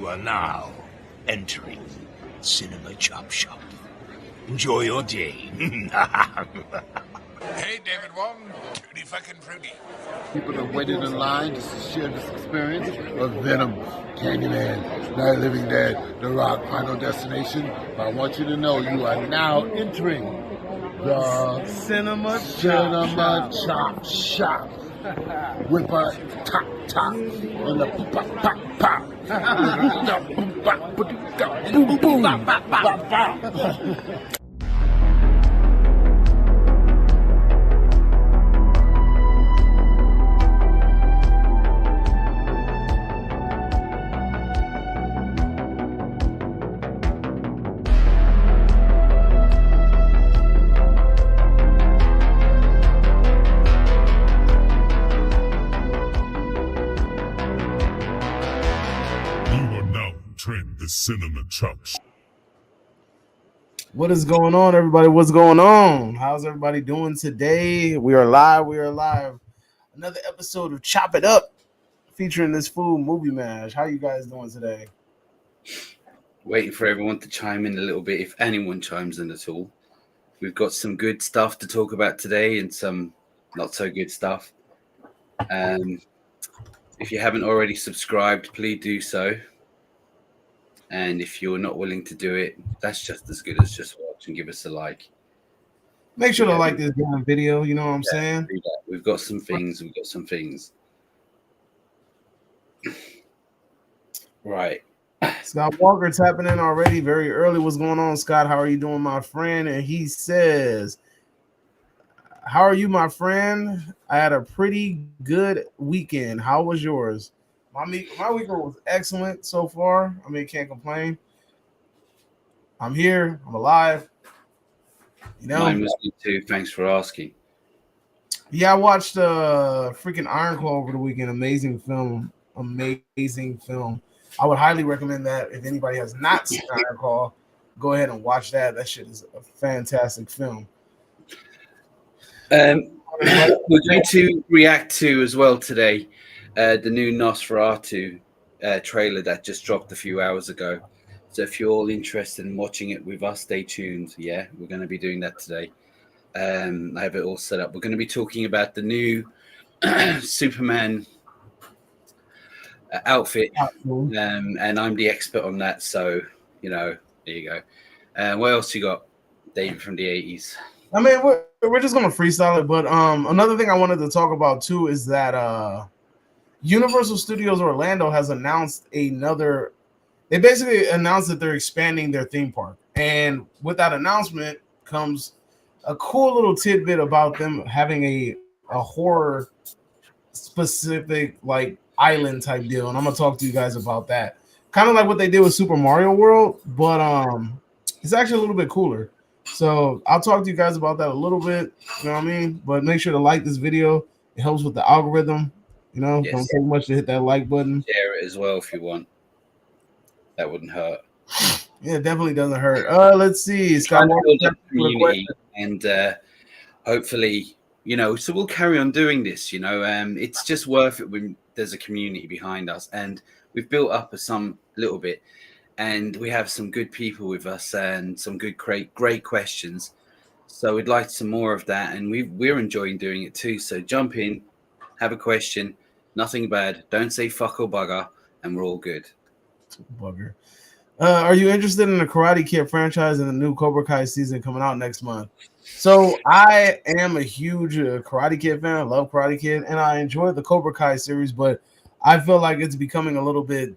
You are now entering Cinema Chop Shop. Enjoy your day. Hey, David Wong, tutti fucking fruity. People that waited in line just to share this experience of Venom, Candyman, Night of the Living Dead, The Rock, Final Destination. But I want you to know you are now entering the Cinema Chop Shop with a top and a pop. Boom, boom, bop. The Cinema Chop. What is going on, everybody? What's going on? How's everybody doing today? We are live. Another episode of Chop It Up featuring this food movie mash. How you guys doing today? Waiting for everyone to chime in a little bit, if anyone chimes in at all. We've got some good stuff to talk about today and some not so good stuff. If you haven't already subscribed, please do so. And if you're not willing to do it, that's just as good as just watch and give us a like. Make sure to like this damn video. You know what I'm saying? We've got some things. Right. Scott Walker tapping in already very early. What's going on, Scott? How are you doing, my friend? And he says, how are you, my friend? I had a pretty good weekend. How was yours? My weekend was excellent so far. I mean, can't complain. I'm here. I'm alive. You know, mine was good too. Thanks for asking. Yeah, I watched freaking Iron Claw over the weekend. Amazing film. I would highly recommend that. If anybody has not seen Iron Claw, go ahead and watch that. That shit is a fantastic film. We're going to react to as well today the new Nosferatu trailer that just dropped a few hours ago. So if you're all interested in watching it with us, stay tuned. Yeah, we're going to be doing that today. I have it all set up. We're going to be talking about the new Superman outfit, and I'm the expert on that. So, you know, there you go. What else you got, David, from the 80s? I mean, we're just going to freestyle it. But another thing I wanted to talk about, too, is that Universal Studios Orlando has announced another. They basically announced that they're expanding their theme park, and with that announcement comes a cool little tidbit about them having a horror specific like island type deal, and I'm gonna talk to you guys about that. Kind of like what they did with Super Mario World, but it's actually a little bit cooler. So I'll talk to you guys about that a little bit. You know what I mean? But make sure to like this video. It helps with the algorithm. You know, Don't take much to hit that like button. Share it as well if you want. That wouldn't hurt. Yeah, it definitely doesn't hurt. Let's see. Scott community, and hopefully, you know, so we'll carry on doing this. You know, it's just worth it when there's a community behind us, and we've built up some little bit, and we have some good people with us and some good, great questions. So we'd like some more of that, and we're enjoying doing it too. So jump in, have a question. Nothing bad. Don't say fuck or bugger, and we're all good. Bugger. Are you interested in the Karate Kid franchise and the new Cobra Kai season coming out next month? So I am a huge Karate Kid fan. I love Karate Kid, and I enjoy the Cobra Kai series, but I feel like it's becoming a little bit.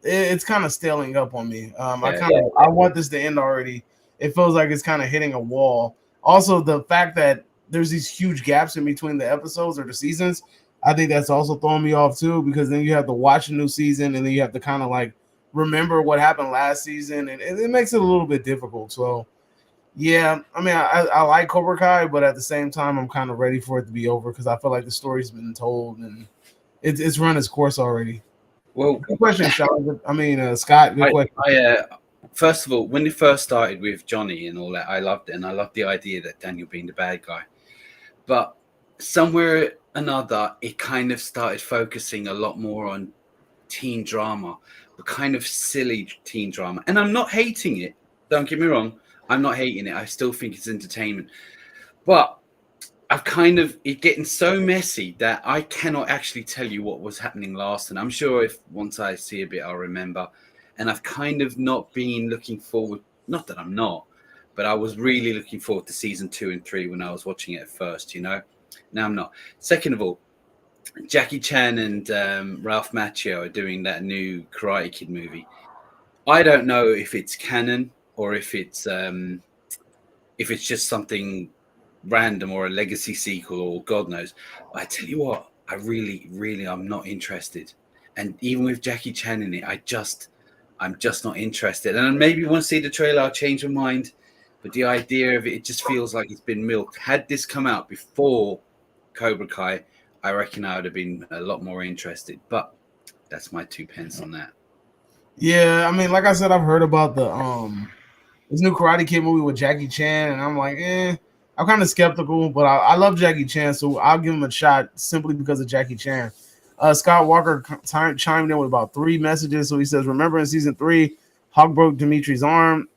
It's kind of staling up on me. I want this to end already. It feels like it's kind of hitting a wall. Also, the fact that there's these huge gaps in between the episodes or the seasons, I think that's also throwing me off too, because then you have to watch a new season and then you have to kind of like remember what happened last season, and it makes it a little bit difficult. So, yeah, I mean, I like Cobra Kai, but at the same time, I'm kind of ready for it to be over because I feel like the story's been told and it's run its course already. Well, good question, Sean. I mean, Scott. Good question. First of all, when it first started with Johnny and all that, I loved it, and I loved the idea that Daniel being the bad guy. But somewhere or another, it kind of started focusing a lot more on teen drama, but kind of silly teen drama. And I'm not hating it. Don't get me wrong. I'm not hating it. I still think it's entertainment. But I've kind of it getting so messy that I cannot actually tell you what was happening last. And I'm sure if once I see a bit, I'll remember. And I've kind of not been looking forward. Not that I'm not, but I was really looking forward to season 2 and 3 when I was watching it at first. Now I'm not. Second of all, Jackie Chan and Ralph Macchio are doing that new Karate Kid movie. I don't know if it's canon or if it's just something random or a legacy sequel or God knows. But I tell you what, I really, really, I'm not interested. And even with Jackie Chan in it, I'm just not interested. And maybe once I see the trailer, I'll change my mind. But the idea of it just feels like it's been milked. Had this come out before Cobra Kai, I reckon I would have been a lot more interested. But that's my 2 pence on that. Yeah, I mean, like I said, I've heard about this new Karate Kid movie with Jackie Chan, and I'm like, I'm kind of skeptical, but I love Jackie Chan, so I'll give him a shot simply because of Jackie Chan. Scott Walker chimed in with about 3 messages. So he says, remember in season 3, Hawk broke Dimitri's arm.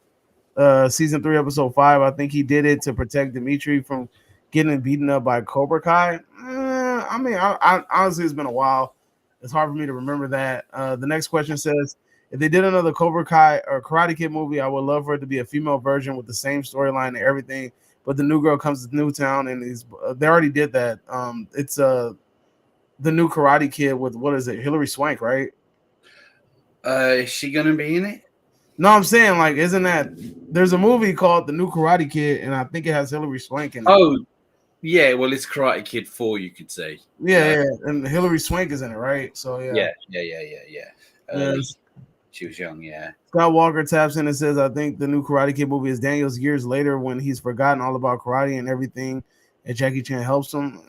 Season 3, episode 5, I think he did it to protect Dimitri from getting beaten up by Cobra Kai. I mean, I honestly, it's been a while. It's hard for me to remember that. The next question says, if they did another Cobra Kai or Karate Kid movie, I would love for it to be a female version with the same storyline and everything. But the new girl comes to Newtown, and they already did that. It's the new Karate Kid with, what is it, Hilary Swank, right? Is she gonna be in it? No, I'm saying, like, isn't that there's a movie called The New Karate Kid, and I think it has Hilary Swank in it. Oh, yeah. Well, it's Karate Kid 4, you could say. Yeah, and Hilary Swank is in it, right? So yeah. Yes. She was young, yeah. Scott Walker taps in and says, I think the new Karate Kid movie is Daniel's years later when he's forgotten all about karate and everything, and Jackie Chan helps him.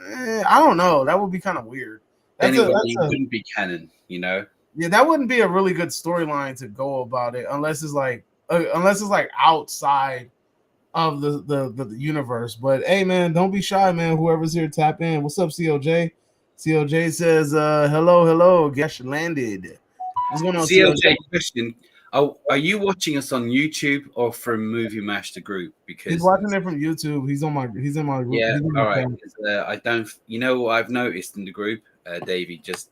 I don't know. That would be kind of weird. Then it wouldn't be canon, Yeah, that wouldn't be a really good storyline to go about it unless it's like outside of the universe. But hey, man, don't be shy, man. Whoever's here, tap in. What's up, COJ? COJ says, hello, guest landed. What's going on, COJ? Question: Are you watching us on YouTube or from Movie Master Group? Because he's watching it from YouTube. He's in my group. Yeah, all right. I don't. You know what I've noticed in the group, Davey, just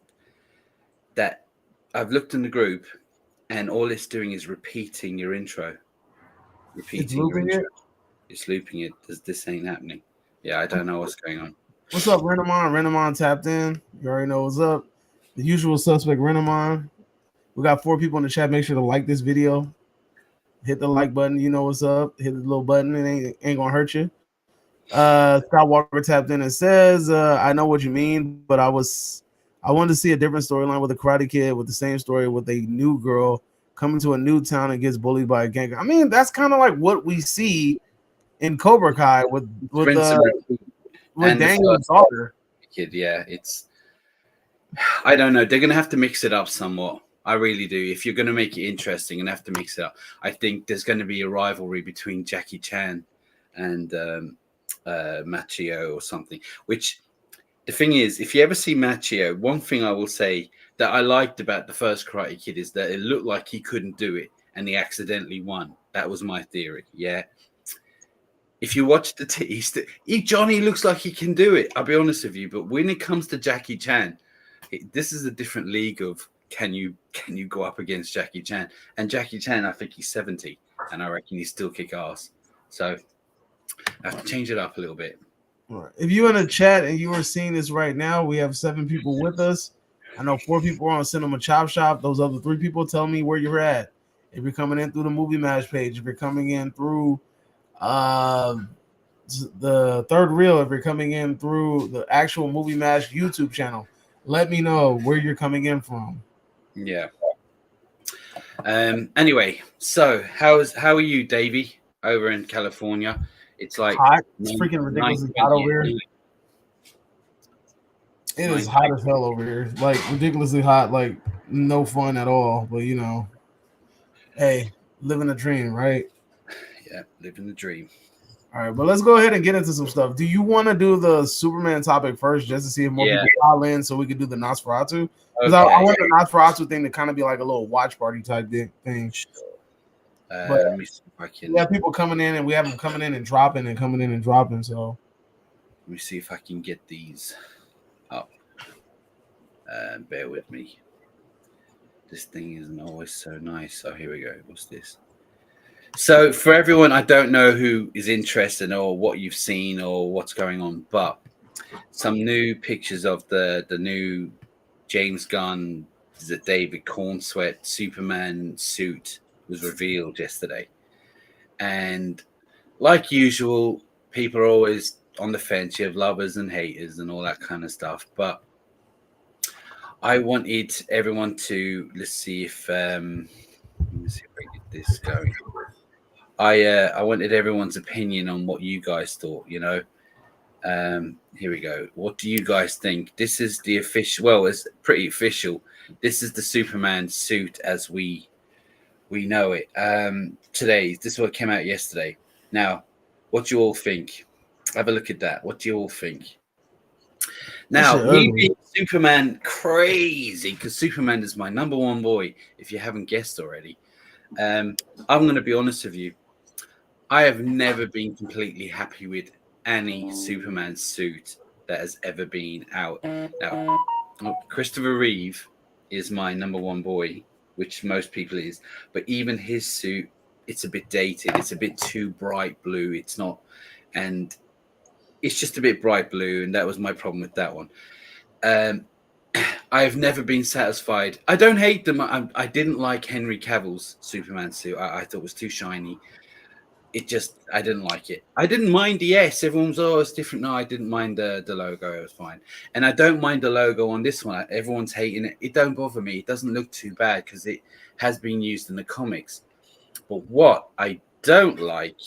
that I've looked in the group, and all it's doing is repeating your intro. It's looping it. It's looping it. This ain't happening. Yeah, I don't know what's going on. What's up, Renamon? Renamon tapped in. You already know what's up. The usual suspect, Renamon. We got 4 people in the chat. Make sure to like this video. Hit the like button. You know what's up. Hit the little button. It ain't gonna hurt you. Scott Walker tapped in and says, I know what you mean, but I wanted to see a different storyline with a Karate Kid with the same story with a new girl coming to a new town and gets bullied by a gang. I mean, that's kind of like what we see in Cobra Kai with Daniel's daughter. Kid, yeah, I don't know. They're gonna have to mix it up somewhat. I really do. If you're gonna make it interesting and have to mix it up, I think there's gonna be a rivalry between Jackie Chan and Macchio or something. Which the thing is, if you ever see Macchio, one thing I will say that I liked about the first Karate Kid is that it looked like he couldn't do it and he accidentally won. That was my theory. Yeah. If you watch Johnny looks like he can do it. I'll be honest with you, but when it comes to Jackie Chan, this is a different league of can you go up against Jackie Chan? And Jackie Chan, I think he's 70, and I reckon he still kick ass. So I have to change it up a little bit. If you're in a chat and you are seeing this right now, we have 7 people with us. I know 4 people are on Cinema Chop Shop. Those other 3 people, tell me where you're at. If you're coming in through the Movie Match page, if you're coming in through the third reel, if you're coming in through the actual Movie Match YouTube channel, let me know where you're coming in from. Yeah. Anyway, so how are you, Davey, over in California? It's like hot. It's freaking ridiculously hot over here. It is hot as hell over here. Like ridiculously hot, like no fun at all. But hey, living a dream, right? Yeah, living the dream. All right, but let's go ahead and get into some stuff. Do you want to do the Superman topic first, just to see if more people call in, so we could do the Nosferatu? Because I want the Nosferatu thing to kind of be like a little watch party type thing. But let me see if I can. We have people coming in, and we have them coming in and dropping and coming in and dropping. So let me see if I can get these up. Bear with me. This thing isn't always so nice. Oh, here we go. What's this? So for everyone, I don't know who is interested or what you've seen or what's going on, but some new pictures of the new James Gunn, is it David Cornsweat Superman suit was revealed yesterday. And like usual, people are always on the fence. You have lovers and haters and all that kind of stuff. But I wanted everyone to, let's see if let me see if I get this going. I wanted everyone's opinion on what you guys thought, you know. Here we go. What do you guys think? This is the official, well, it's pretty official. This is the Superman suit as we know it. Today, this is what came out yesterday. Now, what do you all think? Have a look at that. What do you all think? Now, me being Superman crazy, because Superman is my number one boy, if you haven't guessed already. I'm going to be honest with you. I have never been completely happy with any Superman suit that has ever been out. Now, Christopher Reeve is my number one boy, which most people is, but even his suit, it's a bit dated. It's a bit too bright blue. It's not, and it's just a bit bright blue, and that was my problem with that one. I've never been satisfied. I don't hate them. I didn't like Henry Cavill's Superman suit. I thought it was too shiny. I didn't like it. I didn't mind the S. Everyone was, oh, it's different. No, I didn't mind the logo. It was fine. And I don't mind the logo on this one. Everyone's hating it. It don't bother me. It doesn't look too bad because it has been used in the comics. But what I don't like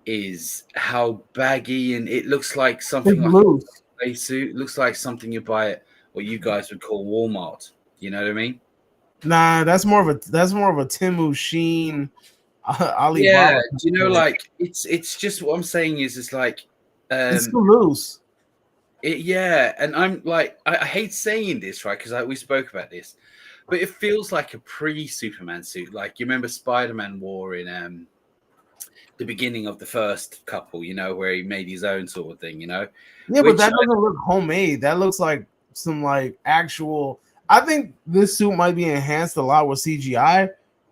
is how baggy, and it looks like something like a suit. It looks like something you buy at what you guys would call Walmart. You know what I mean? Nah, that's more of a Temu Sheen. Alibaba. Yeah, you know, like it's just what I'm saying is it's like it's too loose. Yeah, and I'm like I hate saying this, right? Because we spoke about this, but it feels like a pre-Superman suit. Like you remember Spider-Man wore in the beginning of the first couple, you know, where he made his own sort of thing, you know. Yeah, but that doesn't look homemade. That looks like some like actual. I think this suit might be enhanced a lot with CGI,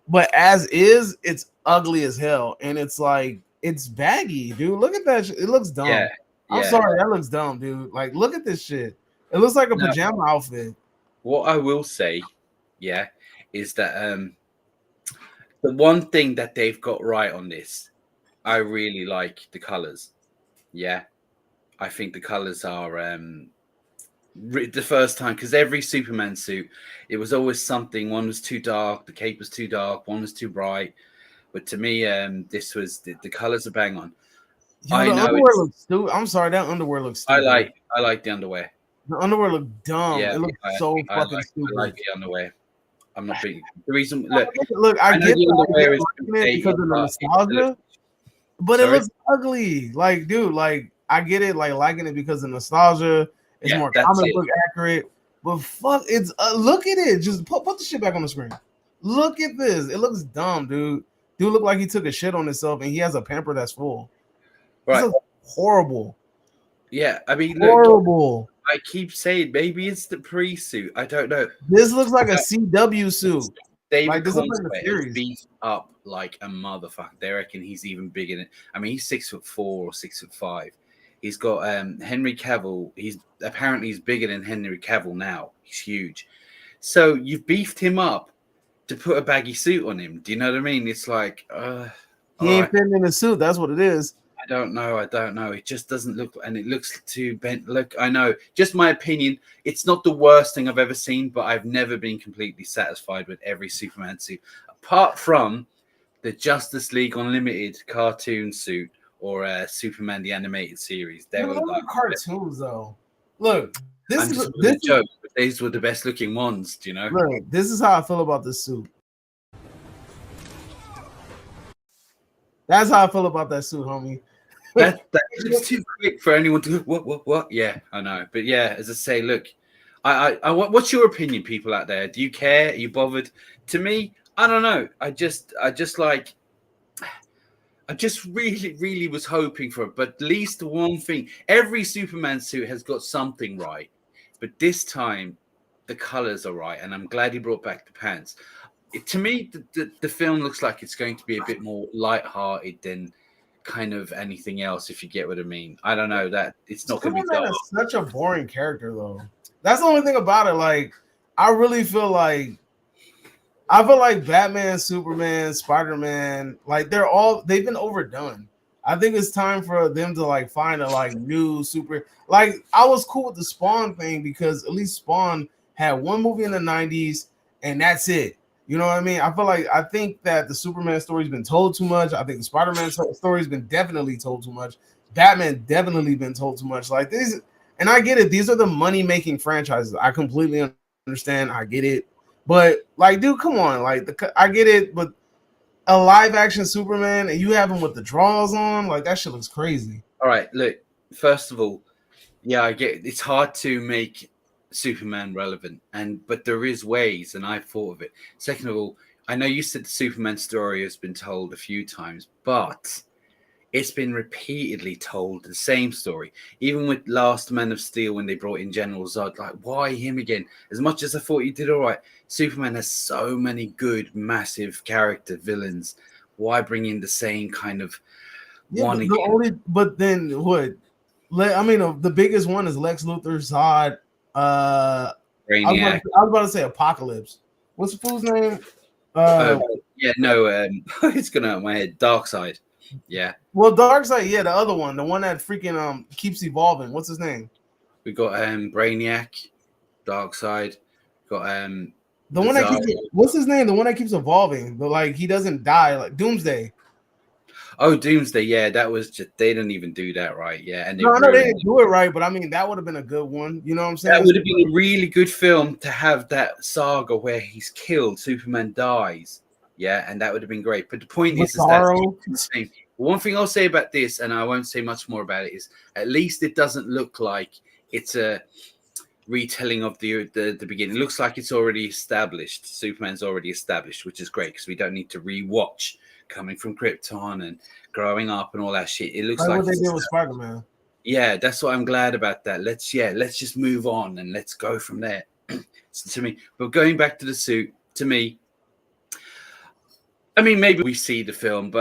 but as is, it's ugly as hell, and it's like it's baggy, dude. Look at that. It looks dumb. Yeah. I'm sorry, that looks dumb, dude. Like, look at this shit. It looks like a pajama outfit. What I will say, yeah, is that the one thing that they've got right on this, I really like the colors. Yeah, I think the colors are the first time, because every Superman suit, it was always something. One was too dark, the cape was too dark, one was too bright. But to me, this was the colors are bang on. Yo, I know underwear looks stupid. I'm sorry, that underwear looks stupid. I like the underwear. The underwear looked dumb. Yeah, it looked so fucking stupid. I like the underwear. I'm not being the reason. Look, I get the underwear is because of the nostalgia, but it looks ugly. Like, dude, like I get it, like liking it because of nostalgia. It's more comic book accurate. But fuck, it's look at it. Just put the shit back on the screen. Look at this. It looks dumb, dude. Dude look like he took a shit on himself, and he has a pamper that's full. Right. This is horrible. Yeah, I mean, horrible. Look, I keep saying maybe it's the pre-suit. I don't know. This looks like a CW suit. David Cornsweat is beat up like a motherfucker. They reckon he's even bigger than. I mean, he's 6'4" or 6'5". He's got Henry Cavill. He's bigger than Henry Cavill now. He's huge. So you've beefed him up to put a baggy suit on him. Do you know what I mean? It's like he ain't fitting in a suit. That's what it is. I don't know. It just doesn't look, and it looks too bent. Look, I know. Just my opinion. It's not the worst thing I've ever seen, but I've never been completely satisfied with every Superman suit, apart from the Justice League Unlimited cartoon suit or Superman the Animated Series. They were like cartoons, though. Look, this is a joke. But these were the best looking ones. Do you know? Look, this is how I feel about this suit. That's how I feel about that suit, homie. That's just too quick for anyone to what? Yeah, I know, but yeah, as I say, look, what's your opinion, people out there? Do you care? Are you bothered? To me, I don't know. I just really was hoping for it, but at least one thing. Every Superman suit has got something right, but this time the colors are right, and I'm glad he brought back the pants. To me, the film looks like it's going to be a bit more light-hearted than kind of anything else, if you get what I mean. I don't know that it's not going to be Superman dark. is such a boring character, though. That's the only thing about it. Like, I really feel like Batman, Superman, Spider-Man, like they've been overdone. I think it's time for them to like find a like new super. Like, I was cool with the Spawn thing because at least Spawn had one movie in the 90s and that's it. You know what I mean? I think that the Superman story's been told too much. I think the Spider-Man story's been definitely told too much. Batman definitely been told too much. Like these, and I get it. These are the money-making franchises. I completely understand. I get it. But like, dude, come on. Like, I get it, but a live-action Superman and you have him with the draws on, like that shit looks crazy. All right, look. First of all, yeah, I get it. It's hard to make Superman relevant, but there is ways, and I've thought of it. Second of all, I know you said the Superman story has been told a few times, but it's been repeatedly told the same story. Even with Last Man of Steel, when they brought in General Zod, like, why him again? As much as I thought you did all right, Superman has so many good, massive character villains. Why bring in the same kind of one again? But then what? I mean, the biggest one is Lex Luthor, Zod. Brainiac. I was about to say Apocalypse. What's the fool's name? It's gonna out my head. Darkseid. Yeah. Well, Darkseid, yeah, the other one, the one that freaking keeps evolving. What's his name? We got Brainiac, Darkseid. Got the one that keeps. What's his name? The one that keeps evolving, but like he doesn't die. Like Doomsday. Oh, Doomsday. Yeah, that was just they didn't even do that right. Yeah, and I know they didn't do it right, but I mean that would have been a good one. You know what I'm saying? That would have been a really good film to have that saga where he's killed, Superman dies. Yeah, and that would have been great. But the point is that insane. One thing I'll say about this, and I won't say much more about it, is at least it doesn't look like it's a retelling of the beginning. It looks like it's already established. Superman's already established, which is great because we don't need to rewatch coming from Krypton and growing up and all that shit. It looks like what they did with Spider-Man. Yeah, that's what I'm glad about that. Let's just move on and let's go from there. So to me, but going back to the suit, to me, I mean, maybe we see the film,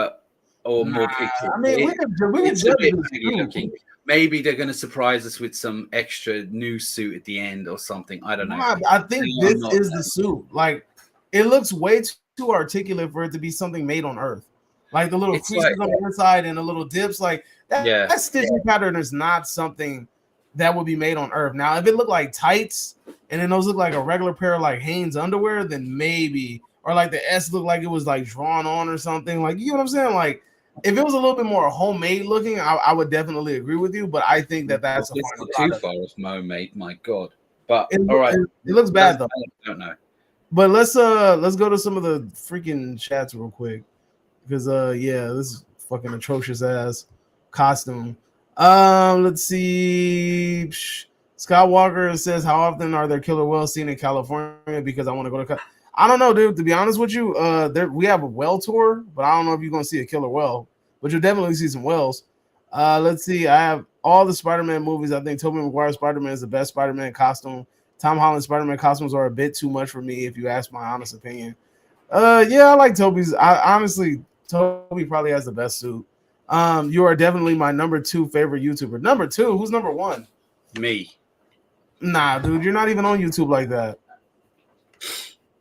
or more pictures. I mean, it's a bit looking. Maybe they're going to surprise us with some extra new suit at the end or something. I don't know. I think this is the suit. Like, it looks way too articulate for it to be something made on Earth. Like the little creases on the inside and the little dips. Like that stitching pattern is not something that would be made on Earth. Now, if it looked like tights and then those look like a regular pair of like Hanes underwear, then maybe. Or like the S looked like it was like drawn on or something. Like, you know what I'm saying? Like, if it was a little bit more homemade looking, I would definitely agree with you. But I think that's too far off homemade. My God. But all right, it looks bad though. I don't know. But let's go to some of the freaking chats real quick because this is fucking atrocious ass costume. Let's see. Scott Walker says, how often are there killer whales seen in California? Because I want to go to. I don't know, dude. To be honest with you, we have a whale tour, but I don't know if you're gonna see a killer whale. But you'll definitely see some whales. Let's see. I have all the Spider-Man movies. I think Tobey Maguire's Spider-Man is the best Spider-Man costume. Tom Holland's Spider-Man costumes are a bit too much for me, if you ask my honest opinion. Yeah, I like Tobey's. Honestly, Tobey probably has the best suit. You are definitely my number 2 favorite YouTuber. Number 2? Who's number 1? Me. Nah, dude, you're not even on YouTube like that.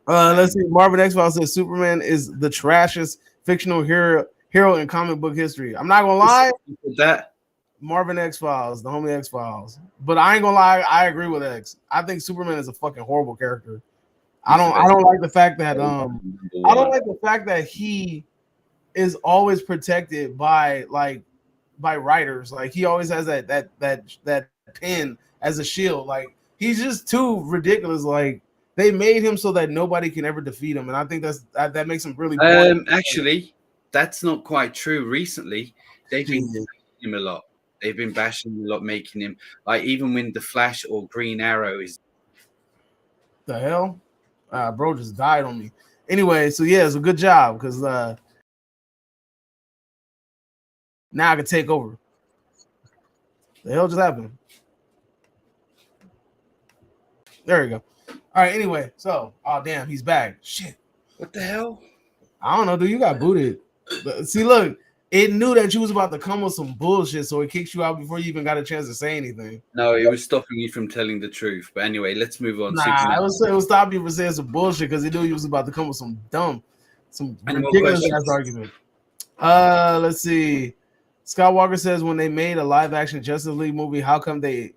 Let's see. Marvin X-Files says Superman is the trashiest fictional hero in comic book history. I'm not gonna lie. That Marvin X-Files, the homie X-Files. But I ain't gonna lie, I agree with X. I think Superman is a fucking horrible character. I don't like the fact that he is always protected by writers. Like he always has that pen as a shield. Like he's just too ridiculous. Like they made him so that nobody can ever defeat him, and I think that makes him really boring. Actually, that's not quite true. Recently, they've been Jesus. bashing him a lot. They've been bashing him a lot, making him like even when the Flash or Green Arrow is. The hell? Bro just died on me. Anyway, so yeah, it's a good job because now I can take over. The hell just happened? There you go. All right, anyway, so oh damn, he's back. Shit. What the hell? I don't know, dude. You got booted. But see, look, it knew that you was about to come with some bullshit, so it kicks you out before you even got a chance to say anything. No, it was stopping me from telling the truth. But anyway, let's move on. Nah, it was stopping you from saying some bullshit because he knew you was about to come with some Any more ridiculous ass questions? argument. Let's see. Scott Walker says when they made a live action Justice League movie, how come they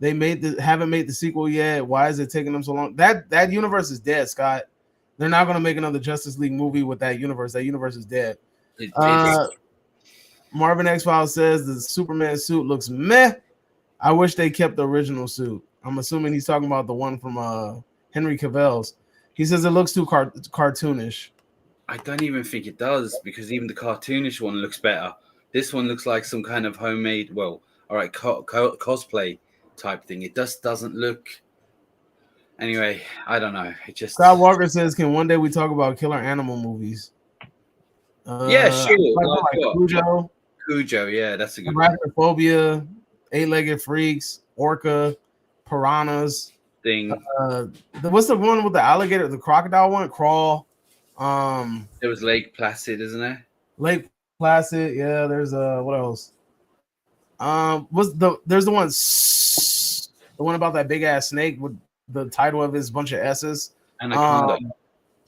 haven't made the sequel yet? Why is it taking them so long? That universe is dead, Scott. They're not gonna make another Justice League movie with that universe. That universe is dead. Marvin X Files says the Superman suit looks meh. I wish they kept the original suit. I'm assuming he's talking about the one from Henry Cavill's. He says it looks too cartoonish. I don't even think it does because even the cartoonish one looks better. This one looks like some kind of homemade, well, all right, cosplay type thing. It just doesn't look. Anyway, I don't know. It just. Scott Walker says, "Can one day we talk about killer animal movies?" Yeah, sure. Like Cujo, yeah, that's a good one. Arachnophobia, Eight-Legged Freaks, Orca, Piranhas. Thing. What's the one with the alligator, the crocodile one? Crawl. There was Lake Placid, isn't there? Lake Placid, yeah. There's what else? There's the one about that big ass snake with the title of his bunch of S's. Anaconda.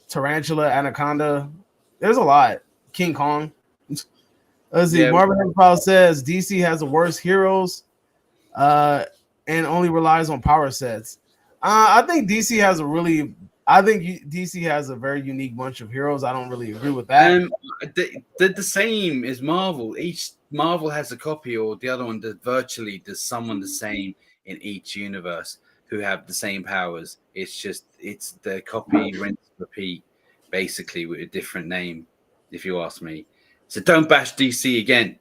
Tarantula, Anaconda. There's a lot. King Kong. Let's see. Yeah. Marvin Powell says DC has the worst heroes, and only relies on power sets. I think DC has a very unique bunch of heroes. I don't really agree with that. They're the same as Marvel. Each Marvel has a copy, or the other one does someone the same in each universe who have the same powers. It's the copy, rinse, repeat, basically with a different name, if you ask me. So don't bash DC again,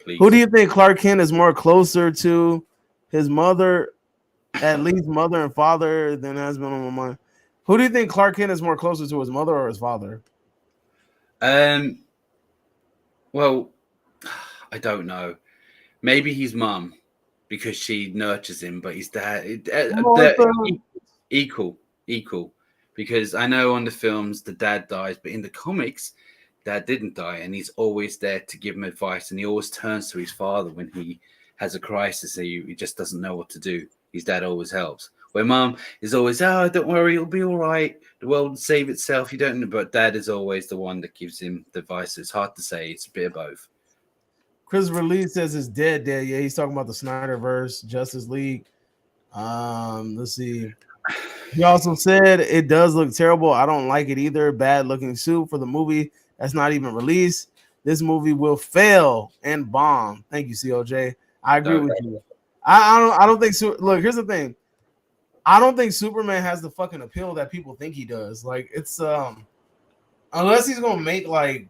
please. Who do you think Clark Kent is more closer to his mother, at least mother and father, than has been on my mind? Who do you think Clark Kent is more closer to, his mother or his father? Well, I don't know. Maybe his mum, because she nurtures him, but his dad, equal. Because I know on the films the dad dies, but in the comics, dad didn't die, and he's always there to give him advice, and he always turns to his father when he has a crisis. He just doesn't know what to do. His dad always helps. Where mom is always, oh, don't worry, it'll be all right. The world will save itself. You don't know, but dad is always the one that gives him the advice. It's hard to say. It's a bit of both. Chris Lee says it's dead. Yeah, he's talking about the Snyderverse, Justice League. Let's see. He also said it does look terrible. I don't like it either. Bad looking suit for the movie that's not even released. This movie will fail and bomb. Thank you, COJ. I agree with you. I don't think so. Look, here's the thing. I don't think Superman has the fucking appeal that people think he does. Like, it's unless he's gonna make like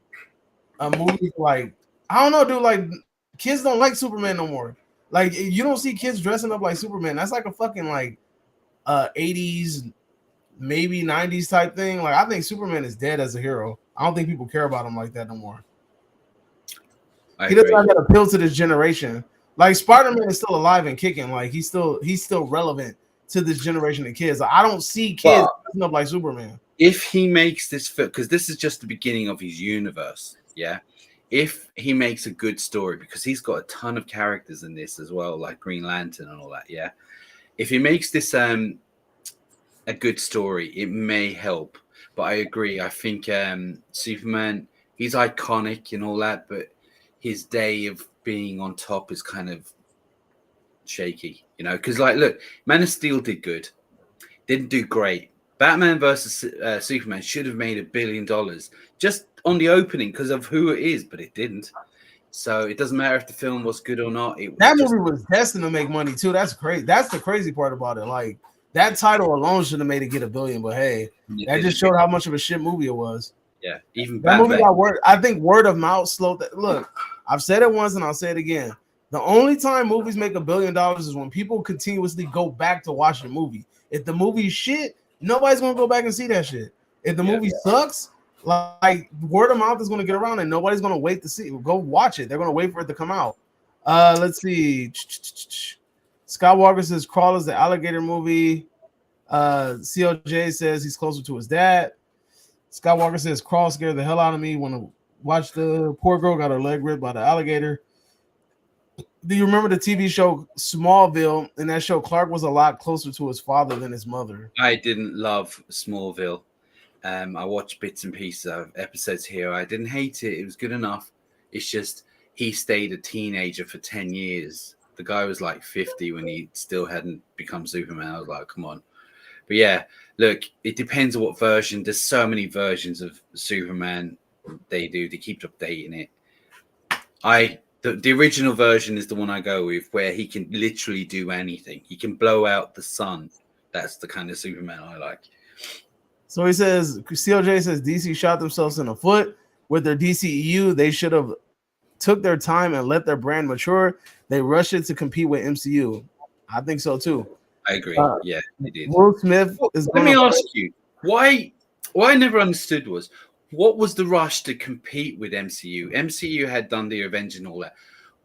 a movie like, I don't know, dude. Like, kids don't like Superman no more. Like, you don't see kids dressing up like Superman. That's like a fucking like 80s, maybe 90s type thing. Like, I think Superman is dead as a hero. I don't think people care about him like that no more. He doesn't have that appeal to this generation. Like, Spider-Man is still alive and kicking. Like, he's still relevant to this generation of kids. I don't see kids dressing up like Superman. If he makes this film, because this is just the beginning of his universe, yeah. If he makes a good story, because he's got a ton of characters in this as well, like Green Lantern and all that, yeah. If he makes this a good story, it may help. But I agree. I think Superman, he's iconic and all that, but his day of being on top is kind of shaky, you know, because like, look, Man of Steel did good, didn't do great. Batman versus Superman should have made $1 billion just on the opening because of who it is, but it didn't. So it doesn't matter if the film was good or not. That movie was destined to make money too. That's crazy. That's the crazy part about it. Like, that title alone should have made it get $1 billion, but hey, that just showed how much of a shit movie it was. Yeah, even That movie Batman. got word. I think word of mouth slowed that. Look, I've said it once and I'll say it again. The only time movies make $1 billion is when people continuously go back to watch the movie. If the movie's shit, nobody's gonna go back and see that shit. If the movie sucks, like word of mouth is gonna get around and nobody's gonna wait to see. Go watch it. They're gonna wait for it to come out. Let's see. Scott Walker says Crawler's the alligator movie. CLJ says he's closer to his dad. Scott Walker says Crawl scared the hell out of me when I watched the poor girl got her leg ripped by the alligator. Do you remember the TV show Smallville? In that show, Clark was a lot closer to his father than his mother. I didn't love Smallville. I watched bits and pieces of episodes here. I didn't hate it. It was good enough. It's just he stayed a teenager for 10 years. The guy was like 50 when he still hadn't become Superman. I was like, come on. But yeah, look, it depends on what version. There's so many versions of Superman they do. They keep updating it. The original version is the one I go with, where he can literally do anything. He can blow out the sun. That's the kind of Superman I like. So he says, CLJ says DC shot themselves in the foot with their DCEU. They should have took their time and let their brand mature. They rushed it to compete with MCU. I think so too. I agree. Yeah, they did. Will Smith is. Let me ask you, why I never understood was, what was the rush to compete with MCU? MCU had done the Avengers and all that.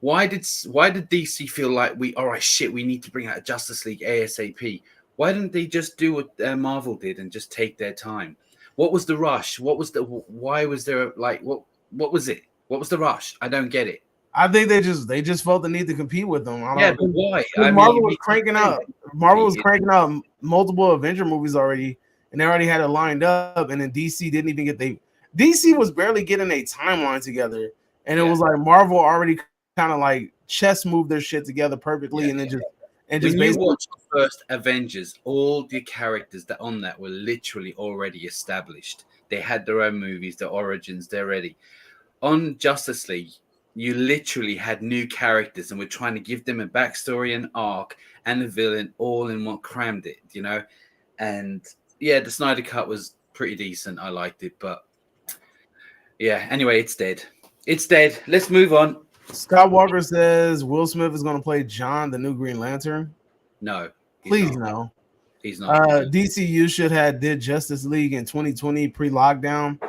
Why did DC feel like we need to bring out a Justice League ASAP? Why didn't they just do what Marvel did and just take their time? What was the rush? Why was there what was it? What was the rush? I don't get it. I think they just felt the need to compete with them. But why? Marvel was cranking out multiple Avenger movies already, and they already had it lined up. And then DC didn't even get DC was barely getting a timeline together, and it was like Marvel already kind of like chess moved their shit together perfectly, and then just when you watch the first Avengers, all the characters that on that were literally already established. They had their own movies, their origins, they're ready. On Justice League, you literally had new characters and we're trying to give them a backstory, an arc, and a villain all in one, crammed it, you know? And yeah, the Snyder Cut was pretty decent. I liked it, but yeah, anyway, it's dead. It's dead. Let's move on. Scott Walker says Will Smith is going to play John, the new Green Lantern. No. Please no. He's not. DCU should have did Justice League in 2020 pre-lockdown.